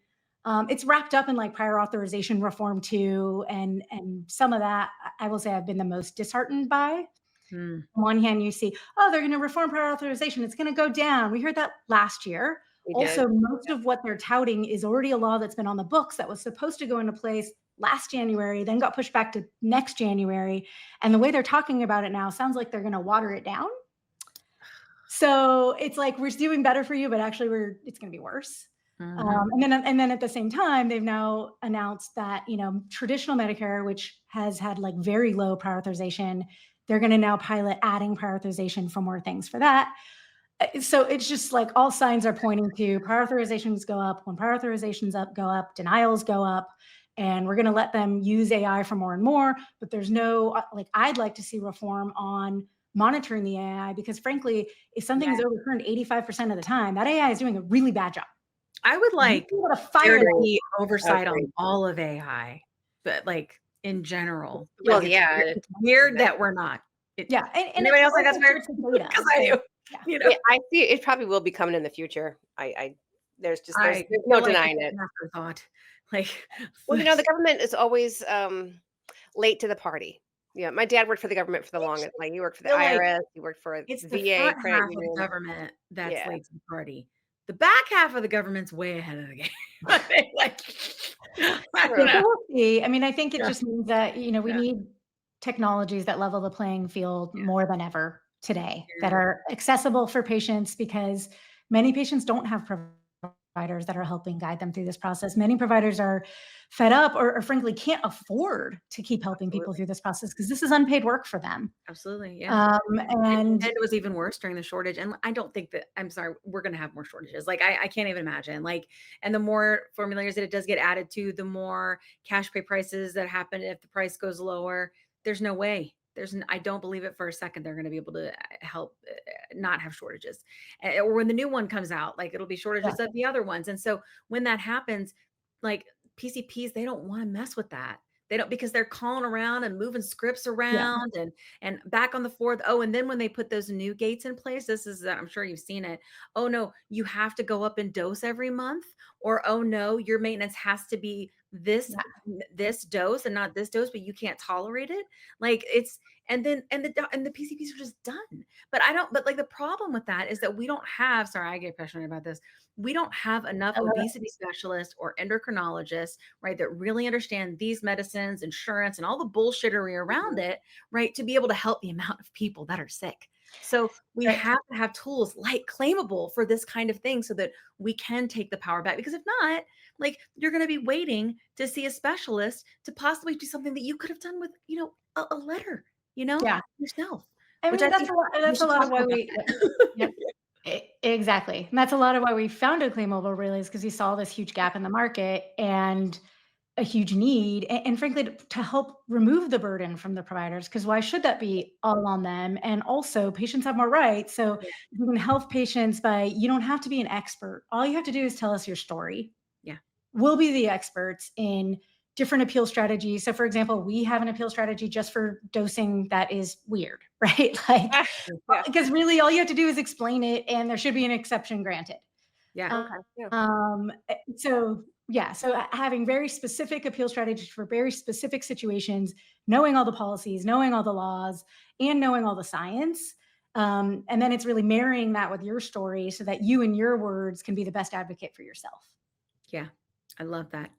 It's wrapped up in, like, prior authorization reform too, and some of that I will say I've been the most disheartened by. Mm, On one hand, you see, oh, they're going to reform prior authorization. It's going to go down. We heard that last year. We Also, did. most of what they're touting is already a law that's been on the books that was supposed to go into place last January, then got pushed back to next January. And the way they're talking about it now sounds like they're going to water it down. So it's like, we're doing better for you, but actually it's going to be worse. mhm. And then at the same time, they've now announced that, traditional Medicare, which has had, like, very low prioritization, they're going to now pilot adding prioritization for more things for that. So it's just like all signs are pointing to prioritizations go up. When prioritizations go up, denials go up, and we're going to let them use AI for more and more. But there's no, like, I'd like to see reform on monitoring the AI, because frankly, if something is Yeah. overturned 85% of the time, that AI is doing a really bad job. I would You like able to fire there to Agreed. be oversight on Agreed. all of AI, but, like, in general, like, Well, yeah. it's weird that we're not. It Yeah, and Anybody else think all that's weird? sorts of data. 'Cause I So do, yeah. you know? Yeah, I see it probably will be coming in the future. There's just I there's no feel like it's denying it. an afterthought. Like, Well, the government is always, late to the party. Yeah, my dad worked for the government for the longest. Like, he worked for the feel like IRS, he worked for it's the the VA, front credit half of union. government that's Yeah. late to the party. The back half of the government's way ahead of the game. I think, like, I don't True. So know. we'll see. I mean, I think it Yeah, just means that, we yeah, need technologies that level the playing field yeah, more than ever today, that yeah. are accessible for patients, because many patients don't have providers that are helping guide them through this process. Many providers are fed up or frankly can't afford to keep helping people Absolutely. through this process because this is unpaid work for them. Absolutely, yeah. Um, And and it was even worse during the shortage, and I don't think that I'm sorry, we're gonna have more shortages, like, I can't even imagine, like and the more formularies that it does get added to, the more cash pay prices that happen if the price goes lower. There's no way. I don't believe it for a second they're gonna be able to help, not have shortages. Or when the new one comes out, like, it'll be yeah, shortages of the other ones, and so when that happens, like, PCPs, they don't wanna mess with that. They don't because they're calling around and moving scripts yeah, around and back on the fourth. Oh, and then when they put those new gates in place, this is I'm sure you've seen it. Oh no, you have to go up in dose every month, or oh no, your maintenance has to be yeah, this dose and not this dose, but you can't tolerate it. Like it's and the PCPs are just done. But I don't. But like the problem with that is that we don't have. Sorry, I get passionate about this. We don't have enough I love it. obesity specialists or endocrinologists, right, that really understand these medicines, insurance, and all the bullshittery around it, right, to be able to help the amount of people that are sick. So we Right. have to have tools like Claimable for this kind of thing so that we can take the power back. Because if not, like you're going to be waiting to see a specialist to possibly do something that you could have done with, a letter, Yeah. yourself, I which mean, I think we that's a should lot talk of why more about we yep, that. yep. Exactly. And that's a lot of why we founded Claimable really is because we saw this huge gap in the market and a huge need and frankly to help remove the burden from the providers because why should that be all on them? And also patients have more rights. So Yeah. you can help patients by you don't have to be an expert. All you have to do is tell us your story. Yeah. We'll be the experts in different appeal strategies. So, for example, we have an appeal strategy just for dosing that is weird, right? Like, Ah, yeah. because really all you have to do is explain it and there should be an exception granted. Yeah. Okay. Yeah. So yeah, so having very specific appeal strategies for very specific situations, knowing all the policies, knowing all the laws, and knowing all the science. And then it's really marrying that with your story so that you and your words can be the best advocate for yourself. Yeah. I love that.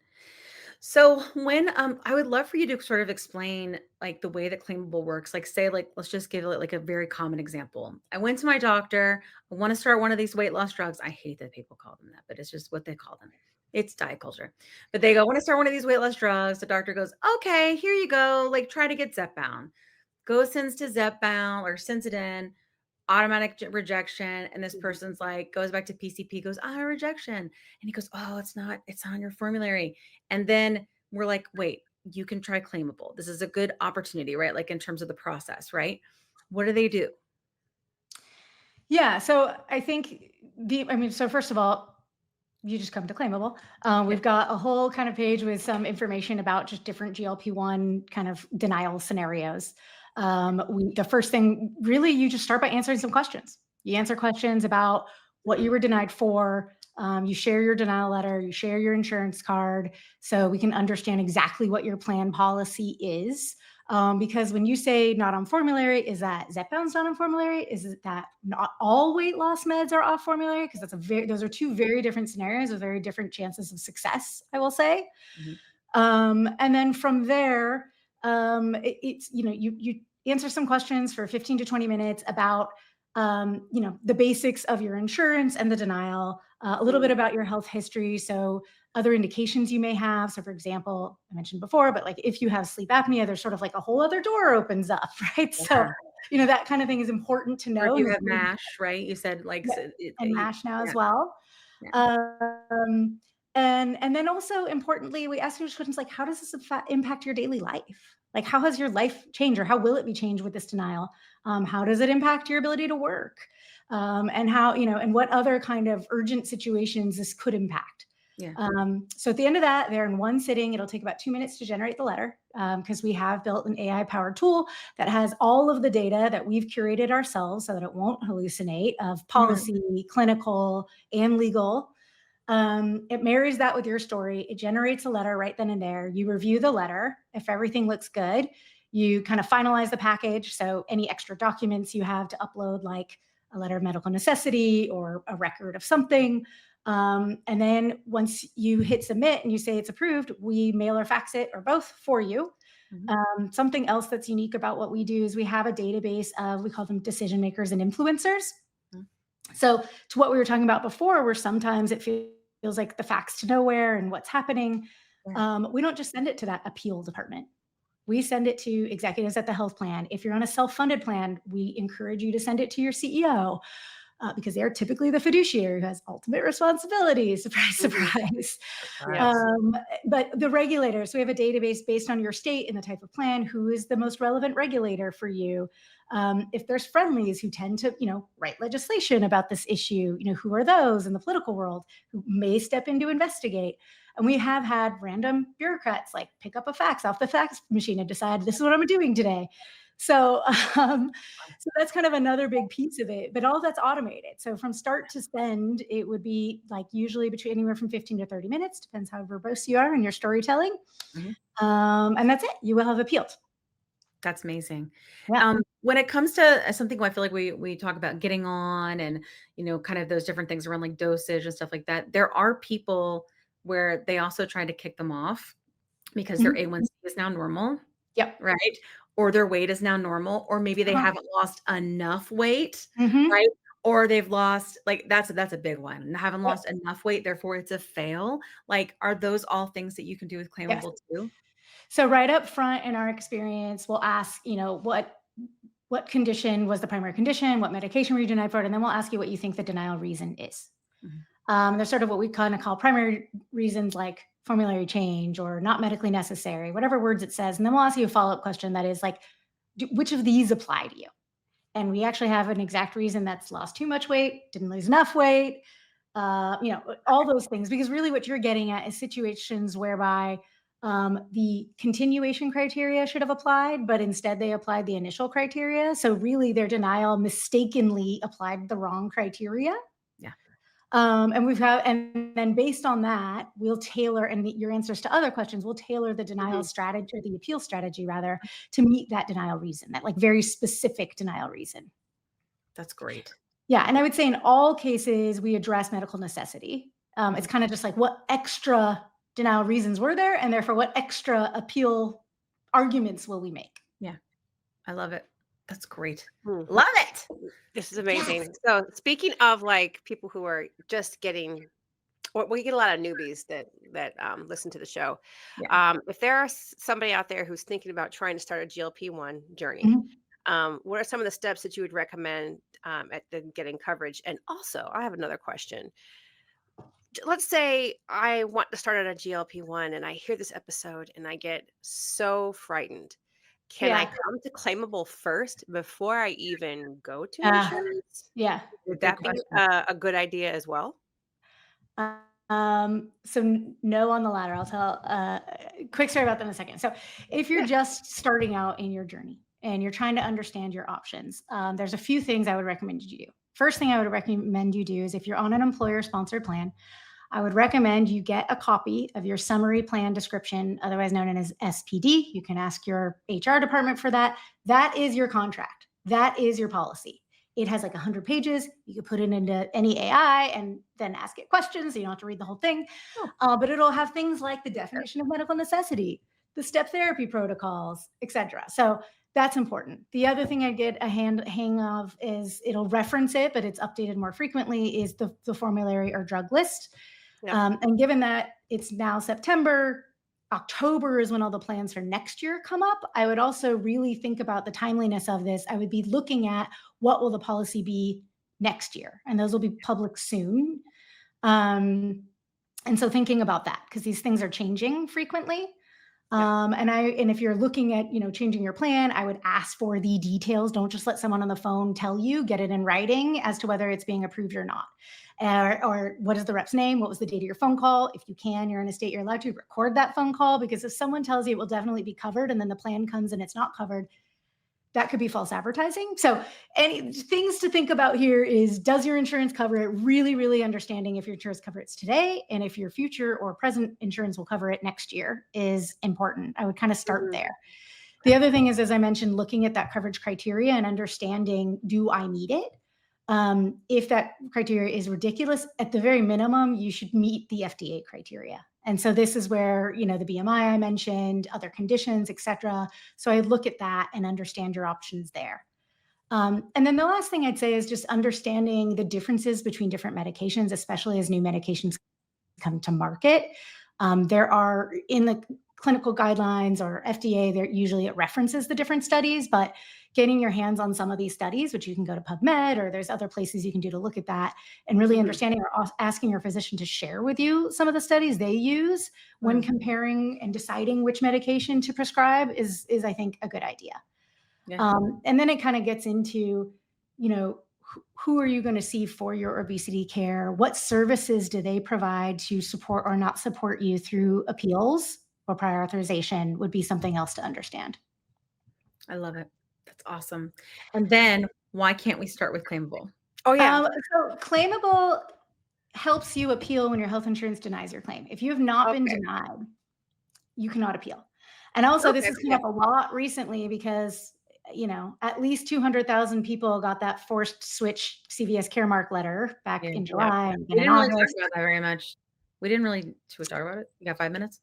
So when I would love for you to sort of explain like the way that claimable works. Like say like let's just give it like a very common example. I went to my doctor. I want to start one of these weight loss drugs. I hate that people call them that, but it's just what they call them. It's diet culture. But they go, I want to start one of these weight loss drugs. The doctor goes, okay, here you go. Like try to get zepbound. Go sends to zepbound or sends it in automatic rejection, and this Mhm. person's like goes back to PCP, goes rejection, and he goes, oh, it's not on your formulary. And then we're like, wait, you can try Claimable. This is a good opportunity, right? Like in terms of the process, right? What do they do? Yeah, so I think so first of all, you just come to Claimable. Yeah. We've got a whole kind of page with some information about just different GLP-1 kind of denial scenarios. The first thing, really, you just start by answering some questions. You answer questions about what you were denied for. You share your denial letter. You share your insurance card, so we can understand exactly what your plan policy is. Because when you say not on formulary, is that Zepbound's not on formulary? Is it that not all weight loss meds are off formulary? Because those are two very different scenarios with very different chances of success, I will say. Mhm. And then from there, it's you answer some questions for 15 to 20 minutes about the basics of your insurance and the denial, a little bit Mm. about your health history. So other indications you may have. So for example, I mentioned before, but like if you have sleep apnea, there's sort of like a whole other door opens up, right? So Yeah. that kind of thing is important to Or if know. you have MASH, right? You said like Yeah, and MASH now yeah, as well. yeah. Um, and then also importantly, we ask you questions like, how does this impact your daily life? Like, how has your life changed, or how will it be changed with this denial? How does it impact your ability to work? And how and what other kind of urgent situations this could impact? Yeah. So at the end of that, they're in one sitting. It'll take about 2 minutes to generate the letter because we have built an AI powered tool that has all of the data that we've curated ourselves so that it won't hallucinate of Mhm. policy, clinical, and legal. It marries that with your story. It generates a letter right then and there. You review the letter. If everything looks good, you kind of finalize the package. So any extra documents you have to upload, like a letter of medical necessity or a record of something. And then once you hit submit and you say it's approved, we mail or fax it or both for you. Mhm. Something else that's unique about what we do is we have a database of, we call them decision makers and influencers. Mhm. So to what we were talking about before, where sometimes it feels feels like the facts to nowhere and what's happening, Yeah. we don't just send it to that appeal department. We send it to executives at the health plan. If you're on a self-funded plan, we encourage you to send it to your CEO, because they are typically the fiduciary who has ultimate responsibility. Surprise, Mhm. surprise. Yes. But the regulators, so we have a database based on your state and the type of plan, who is the most relevant regulator for you. If there's friendlies who tend to, write legislation about this issue, who are those in the political world who may step in to investigate? And we have had random bureaucrats like pick up a fax off the fax machine and decide this is what I'm doing today. So, um, so that's kind of another big piece of it, but all that's automated. So from start to send, it would be like usually between anywhere from 15 to 30 minutes, depends how verbose you are in your storytelling. Mhm. And that's it. You will have appealed. That's amazing. Yeah. When it comes to something I feel like we talk about getting on and, kind of those different things around like dosage and stuff like that, there are people where they also try to kick them off because their Mhm. A1C is now normal, Yep. right? Or their weight is now normal, or maybe they Uh-huh. haven't lost enough weight, Mhm. right? Or they've lost like that's a big one. Haven't Yep. lost enough weight, therefore it's a fail. Like, are those all things that you can do with Yes. claimable too? So right up front in our experience, we'll ask, what condition was the primary condition, what medication were you denied for, and then we'll ask you what you think the denial reason is. Mhm. There's sort of what we kind of call primary reasons like formulary change or not medically necessary, whatever words it says. And then we'll ask you a follow up question that is like, which of these apply to you? And we actually have an exact reason that's lost too much weight, didn't lose enough weight, all those things. Because really what you're getting at is situations whereby the continuation criteria should have applied, but instead they applied the initial criteria. So really their denial mistakenly applied the wrong criteria. Yeah. And then based on that, we'll tailor and your answers to other questions, we'll tailor the denial Mhm. strategy or the appeal strategy rather to meet that denial reason, that like very specific denial reason. That's great. Yeah. And I would say in all cases, we address medical necessity. It's Mhm. kind of just like what extra denial reasons were there, and therefore what extra appeal arguments will we make? Yeah. I love it. That's great. Mm. Love it. This is Yes. amazing. So speaking of like people who are just getting, or we get a lot of newbies that listen to the show. Yeah. If there's somebody out there who's thinking about trying to start a GLP-1 journey, Mhm. what are some of the steps that you would recommend at the getting coverage? And also, I have another question. Let's say I want to start on a GLP-1 and I hear this episode and I get so frightened. Can I Yeah. come to Claimable first before I even go to Uh, insurance? yeah. Would Good that be question. a good idea as well? No on the latter. I'll tell quick story about that in a second. So, if you're Yeah. just starting out in your journey and you're trying to understand your options, there's a few things I would recommend you do. First thing I would recommend you do is if you're on an employer sponsored plan, I would recommend you get a copy of your summary plan description, otherwise known as SPD. You can ask your HR department for that. That is your contract. That is your policy. It has like 100 pages. You can put it into any AI and then ask it questions. So you don't have to read the whole thing. Oh, But it'll have things like the definition of medical necessity, the step therapy protocols, etc. So that's important. The other thing I get a hang of is it'll reference it, but it's updated more frequently, is the formulary or drug list. Yeah. And given that it's now September, October is when all the plans for next year come up. I would also really think about the timeliness of this. I would be looking at what will the policy be next year, and those will be public soon. Um, and so thinking about that because these things are changing frequently. Yeah. And if you're looking at changing your plan, I would ask for the details. Don't just let someone on the phone tell you. Get it in writing as to whether it's being approved or not. Or what is the rep's name? What was the date of your phone call? If you can, you're in a state you're allowed to record that phone call because if someone tells you it will definitely be covered and then the plan comes and it's not covered, that could be false advertising. So any things to think about here is, does your insurance cover it? Really, really understanding if your insurance covers it today and if your future or present insurance will cover it next year is important. I would kind of start Mhm. there. The other thing is, as I mentioned, looking at that coverage criteria and understanding, do I need it? If that criteria is ridiculous, at the very minimum, you should meet the FDA criteria. And so this is where, the BMI I mentioned, other conditions, et cetera. So I look at that and understand your options there. And then the last thing I'd say is just understanding the differences between different medications, especially as new medications come to market. There are in the clinical guidelines or FDA, there usually it references the different studies, but getting your hands on some of these studies, which you can go to PubMed or there's other places you can do to look at that and really understanding or asking your physician to share with you some of the studies they use when comparing and deciding which medication to prescribe is I think a good idea. Yeah. And then it kind of gets into, who are you going to see for your obesity care? What services do they provide to support or not support you through appeals or prior authorization would be something else to understand. I love it. That's awesome. And then why can't we start with Claimable? Oh, yeah. So Claimable helps you appeal when your health insurance denies your claim. If you have not been denied, you cannot appeal. And also this has come up a lot recently because at least 200,000 people got that forced switch CVS Caremark letter back in July. We didn't really talk about that very much. We didn't really. Should we talk about it? You got 5 minutes?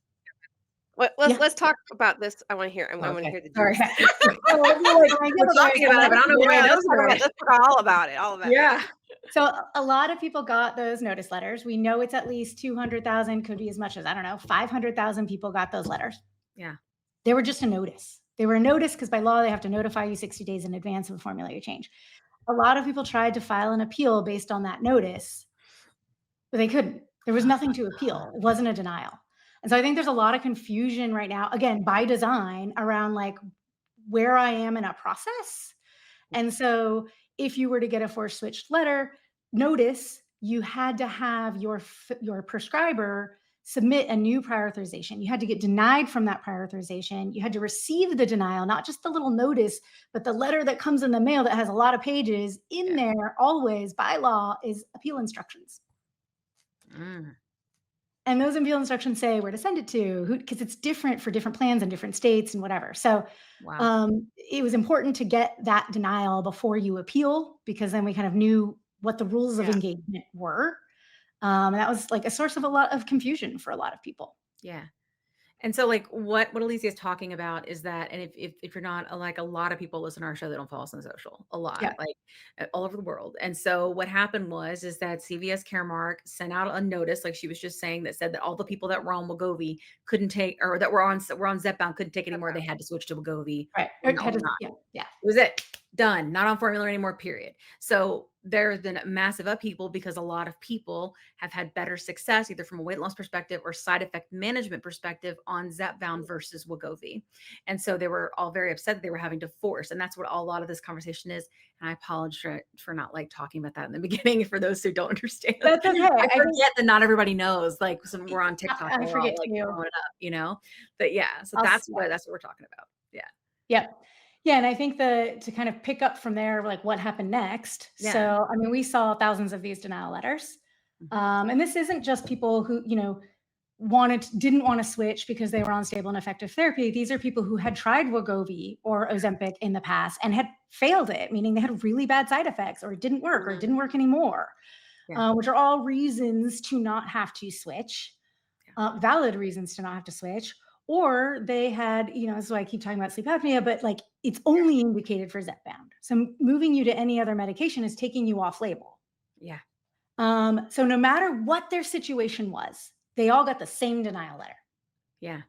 Let's talk about this. I want to hear. I want to hear the Sorry. juice. We're talking about it, but I don't know where else. Let's talk all about it. All of it. Yeah. So a lot of people got those notice letters. We know it's at least 200,000, could be as much as, 500,000 people got those letters. Yeah. They were just a notice. They were a notice because by law, they have to notify you 60 days in advance of a formulary change. A lot of people tried to file an appeal based on that notice, but they couldn't. There was nothing to appeal. It wasn't a denial. And so I think there's a lot of confusion right now, again, by design around like where I am in a process. And so if you were to get a forced switched letter notice, you had to have your prescriber submit a new prior authorization. You had to get denied from that prior authorization. You had to receive the denial, not just the little notice, but the letter that comes in the mail that has a lot of pages in there always by law is appeal instructions. And those appeal instructions say where to send it to, because it's different for different plans in different states and whatever. So it was important to get that denial before you appeal, because then we kind of knew what the rules of engagement were. And that was like a source of a lot of confusion for a lot of people. Yeah. And so like what Alicia is talking about is that, and if you're not like a lot of people listen to our show that don't follow us on social, a lot, like all over the world. And so what happened is that CVS Caremark sent out a notice, like she was just saying, that said that all the people that were on Wegovy couldn't take, or that were on zepbound couldn't take anymore. They had to switch to Wegovy. Right. It was it. Done. Not on formula anymore, period. So there's been a massive upheaval because a lot of people have had better success, either from a weight loss perspective or side effect management perspective, on zepbound versus Wegovy. And so they were all very upset that they were having to force. And that's what a lot of this conversation is. And I apologize for not like talking about that in the beginning for those who don't understand. That's okay. I forget that not everybody knows, like we're on TikTok. I forget like, too. It up, But yeah, so that's what we're talking about. Yeah. Yep. Yeah. And I think to kind of pick up from there, like what happened next. Yeah. So, I mean, we saw thousands of these denial letters. And this isn't just people who, didn't want to switch because they were on stable and effective therapy. These are people who had tried Wegovy or Ozempic in the past and had failed it, meaning they had really bad side effects, or it didn't work, or it didn't work anymore, which are all reasons to not have to switch, valid reasons to not have to switch. Or they had, that's why I keep talking about sleep apnea, but like it's only indicated for zepbound. So moving you to any other medication is taking you off label. Yeah. So no matter what their situation was, they all got the same denial letter. Yeah.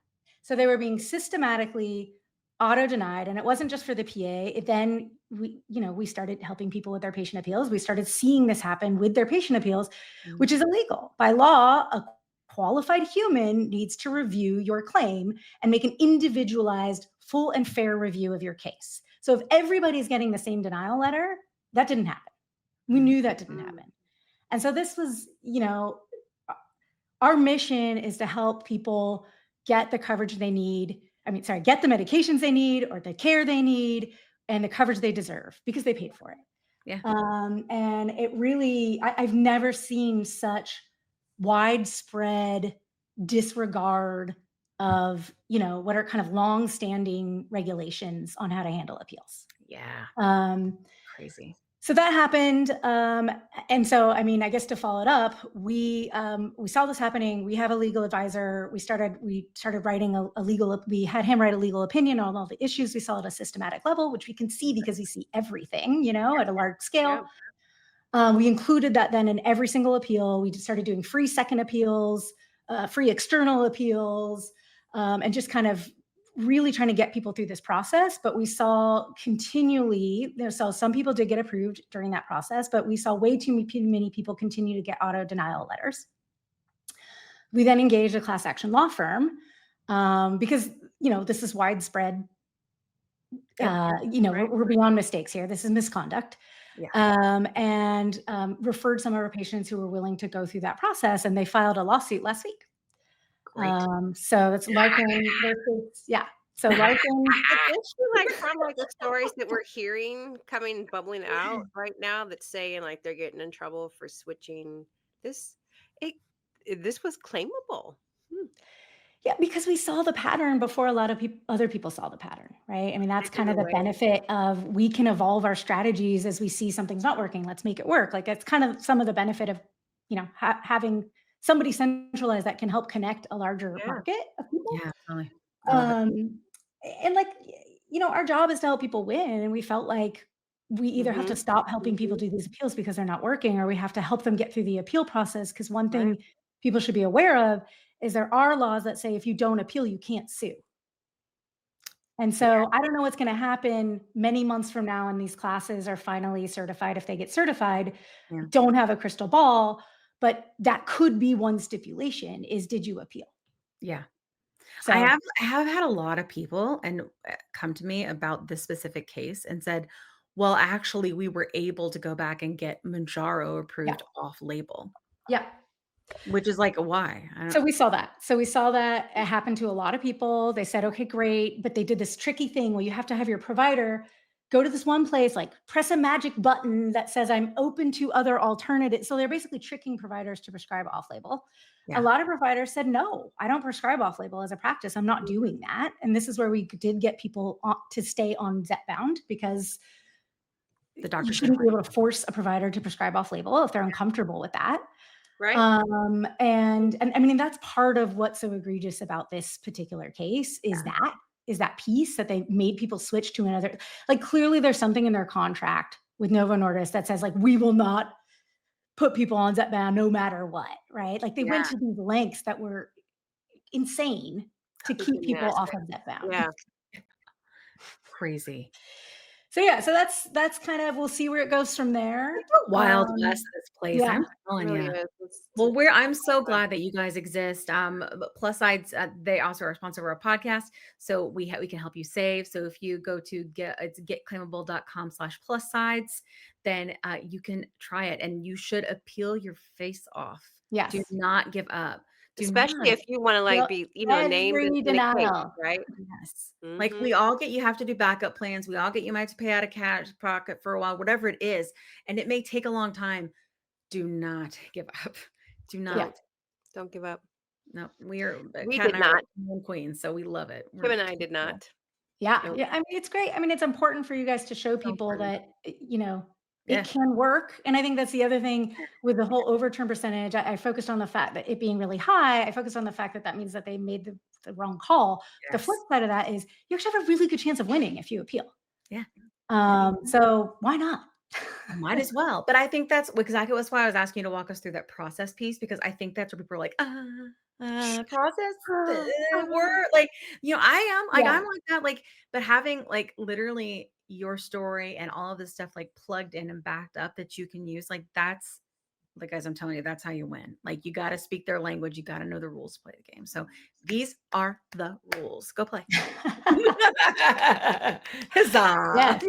So they were being systematically auto-denied, and it wasn't just for the PA. Then we started helping people with their patient appeals. We started seeing this happen with their patient appeals, which is illegal. By law, a qualified human needs to review your claim and make an individualized, full and fair review of your case. So if everybody's getting the same denial letter, that didn't happen. We knew that didn't happen. And so this was, our mission is to help people get the coverage they need. Get the medications they need, or the care they need, and the coverage they deserve because they paid for it. Yeah. And it really, I've never seen such widespread disregard of, what are kind of long-standing regulations on how to handle appeals. Yeah. Crazy. So that happened. And so, I guess to follow it up, we saw this happening. We have a legal advisor. We started writing we had him write a legal opinion on all the issues we saw at a systematic level, which we can see because we see everything, at a large scale. We included that then in every single appeal. We just started doing free second appeals, free external appeals, and just kind of really trying to get people through this process. But we saw continually, so some people did get approved during that process, but we saw way too many people continue to get auto denial letters. We then engaged a class action law firm because, this is widespread. We're beyond mistakes here. This is misconduct. Yeah. And referred some of our patients who were willing to go through that process, and they filed a lawsuit last week. Great. So it's Larkin versus, yeah. So Larkin, Like from like the stories that we're hearing bubbling out right now that's saying like they're getting in trouble for switching this, this was claimable. yeah, because we saw the pattern before a lot of other people saw the pattern, right? I mean, that's kind of the benefit of we can evolve our strategies as we see something's not working. Let's make it work. Like it's kind of some of the benefit of, having somebody centralized that can help connect a larger market of people. Yeah, totally. And like, our job is to help people win. And we felt like we either have to stop helping people do these appeals because they're not working, or we have to help them get through the appeal process. Because one thing people should be aware of is there are laws that say if you don't appeal, you can't sue. And so I don't know what's going to happen many months from now when these classes are finally certified. If they get certified, don't have a crystal ball, but that could be one stipulation is, did you appeal? Yeah. So I have had a lot of people and come to me about this specific case and said, well, actually, we were able to go back and get Mounjaro approved off label. Yeah. Which is like, why? So we saw that. It happened to a lot of people. They said, okay, great. But they did this tricky thing where you have to have your provider go to this one place, like press a magic button that says I'm open to other alternatives. So they're basically tricking providers to prescribe off label. Yeah. A lot of providers said, no, I don't prescribe off label as a practice. I'm not doing that. And this is where we did get people to stay on zepbound, because the doctor you shouldn't be able to force a provider to prescribe off label if they're uncomfortable with that. Right. And I mean, that's part of what's so egregious about this particular case is that piece that they made people switch to another. Like clearly there's something in their contract with Novo Nordisk that says like, we will not put people on Zepbound no matter what, right? Like they went to these lengths that were insane to keep people off of Zepbound. Yeah. Crazy. So yeah, so that's kind of, we'll see where it goes from there. It's a wild west, this place. Yeah. I'm telling Really you. is. Well, I'm so glad that you guys exist. Plus Sides, they also are a sponsor of our podcast, so we can help you save. So if you go to getclaimable.com/plus sides, then you can try it, and you should appeal your face off. Yes. Do not give up. Especially if you want to like be, named in a case, right? Yes. Like we all you have to do backup plans. We all you might have to pay out of cash pocket for a while, whatever it is. And it may take a long time. Do not give up. Do not. Yeah. Don't give up. No, we did not. Queens, so we love it. Kim and I did not. Yeah. Yeah. I mean, it's great. I mean, it's important for you guys to show people that, it can work. And I think that's the other thing with the whole overturn percentage. I focused on the fact that it being really high. I focused on the fact that means that they made the wrong call. Yes. The flip side of that is you actually have a really good chance of winning if you appeal. Yeah. So why not? Might as well. But I think that's exactly why I was asking you to walk us through that process piece, because I think that's where people are like, process work. Like, I am like, I'm like that, like, but having like literally your story and all of this stuff like plugged in and backed up that you can use, like that's like, guys, I'm telling you, that's how you win. Like you got to speak their language. You got to know the rules to play the game. So these are the rules. Go play. Huzzah. Yeah.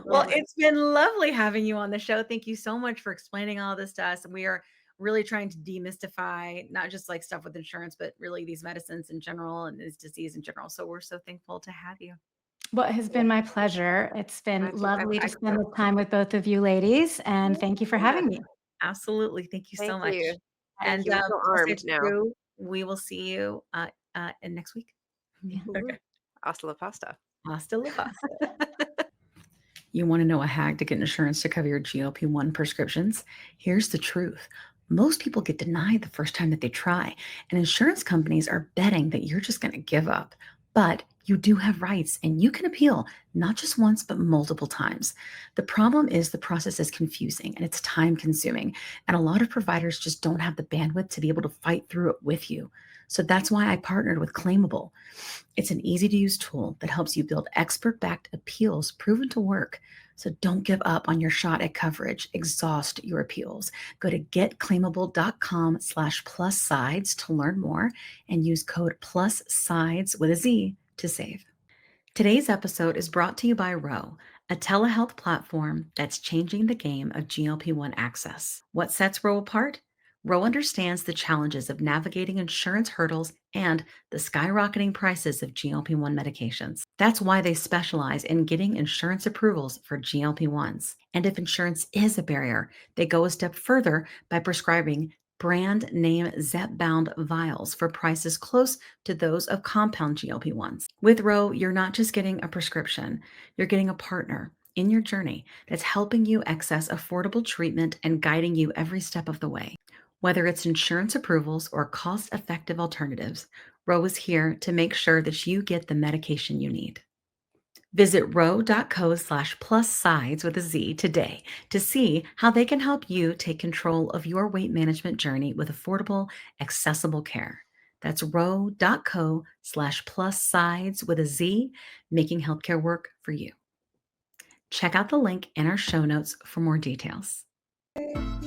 Well, it's been lovely having you on the show. Thank you so much for explaining all this to us. We are really trying to demystify not just like stuff with insurance, but really these medicines in general and this disease in general. So we're so thankful to have you. Well, it has been my pleasure. It's been lovely to spend the time with both of you ladies, and thank you for having me. Absolutely. Thank you so much. You. And you armed now. We will see you in next week. Yeah. Okay. Hasta la pasta. Hasta la pasta. You want to know a hack to get insurance to cover your GLP-1 prescriptions? Here's the truth. Most people get denied the first time that they try, and insurance companies are betting that you're just going to give up. But You do have rights and you can appeal not just once, but multiple times. The problem is the process is confusing and it's time consuming. And a lot of providers just don't have the bandwidth to be able to fight through it with you. So that's why I partnered with Claimable. It's an easy to use tool that helps you build expert backed appeals proven to work. So don't give up on your shot at coverage. Exhaust your appeals. Go to getclaimable.com/plus sides to learn more and use code plus sides with a Z to save. Today's episode is brought to you by Ro, a telehealth platform that's changing the game of GLP-1 access. What sets Ro apart? Ro understands the challenges of navigating insurance hurdles and the skyrocketing prices of GLP-1 medications. That's why they specialize in getting insurance approvals for GLP-1s. And if insurance is a barrier, they go a step further by prescribing brand name zepbound vials for prices close to those of compound GLP-1s. With Ro, you're not just getting a prescription, you're getting a partner in your journey that's helping you access affordable treatment and guiding you every step of the way. Whether it's insurance approvals or cost-effective alternatives, Ro is here to make sure that you get the medication you need. Visit ro.co/plus sides with a Z today to see how they can help you take control of your weight management journey with affordable, accessible care. That's ro.co/plus sides with a Z, making healthcare work for you. Check out the link in our show notes for more details.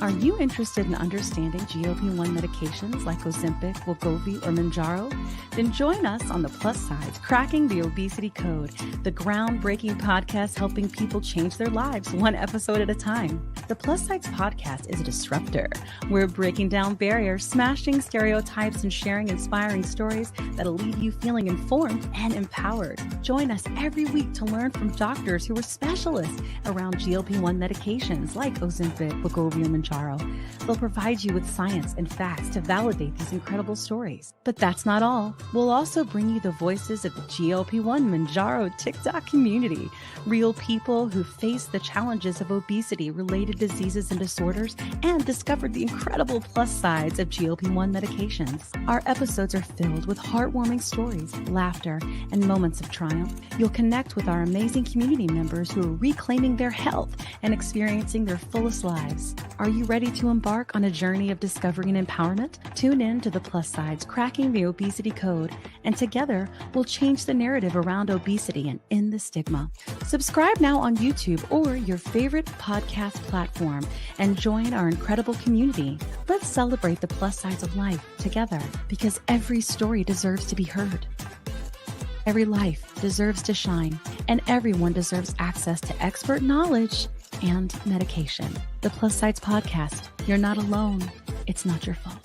Are you interested in understanding GLP-1 medications like Ozempic, Wegovy, or Mounjaro? Then join us on the Plus Sides, Cracking the Obesity Code, the groundbreaking podcast helping people change their lives one episode at a time. The Plus Sides podcast is a disruptor. We're breaking down barriers, smashing stereotypes, and sharing inspiring stories that'll leave you feeling informed and empowered. Join us every week to learn from doctors who are specialists around GLP-1 medications like Ozempic, Wegovy, and Mounjaro. They'll provide you with science and facts to validate these incredible stories. But that's not all. We'll also bring you the voices of the GLP-1 Mounjaro TikTok community, real people who face the challenges of obesity-related diseases and disorders and discovered the incredible plus sides of GLP-1 medications. Our episodes are filled with heartwarming stories, laughter, and moments of triumph. You'll connect with our amazing community members who are reclaiming their health and experiencing their fullest lives. Are you ready to embark on a journey of discovery and empowerment? Tune in to the Plus Sides, Cracking the Obesity Code, and together we'll change the narrative around obesity and end the stigma. Subscribe now on YouTube or your favorite podcast platform and join our incredible community. Let's celebrate the plus sides of life together because every story deserves to be heard. Every life deserves to shine, and everyone deserves access to expert knowledge and medication. The Plus Sides Podcast. You're not alone. It's not your fault.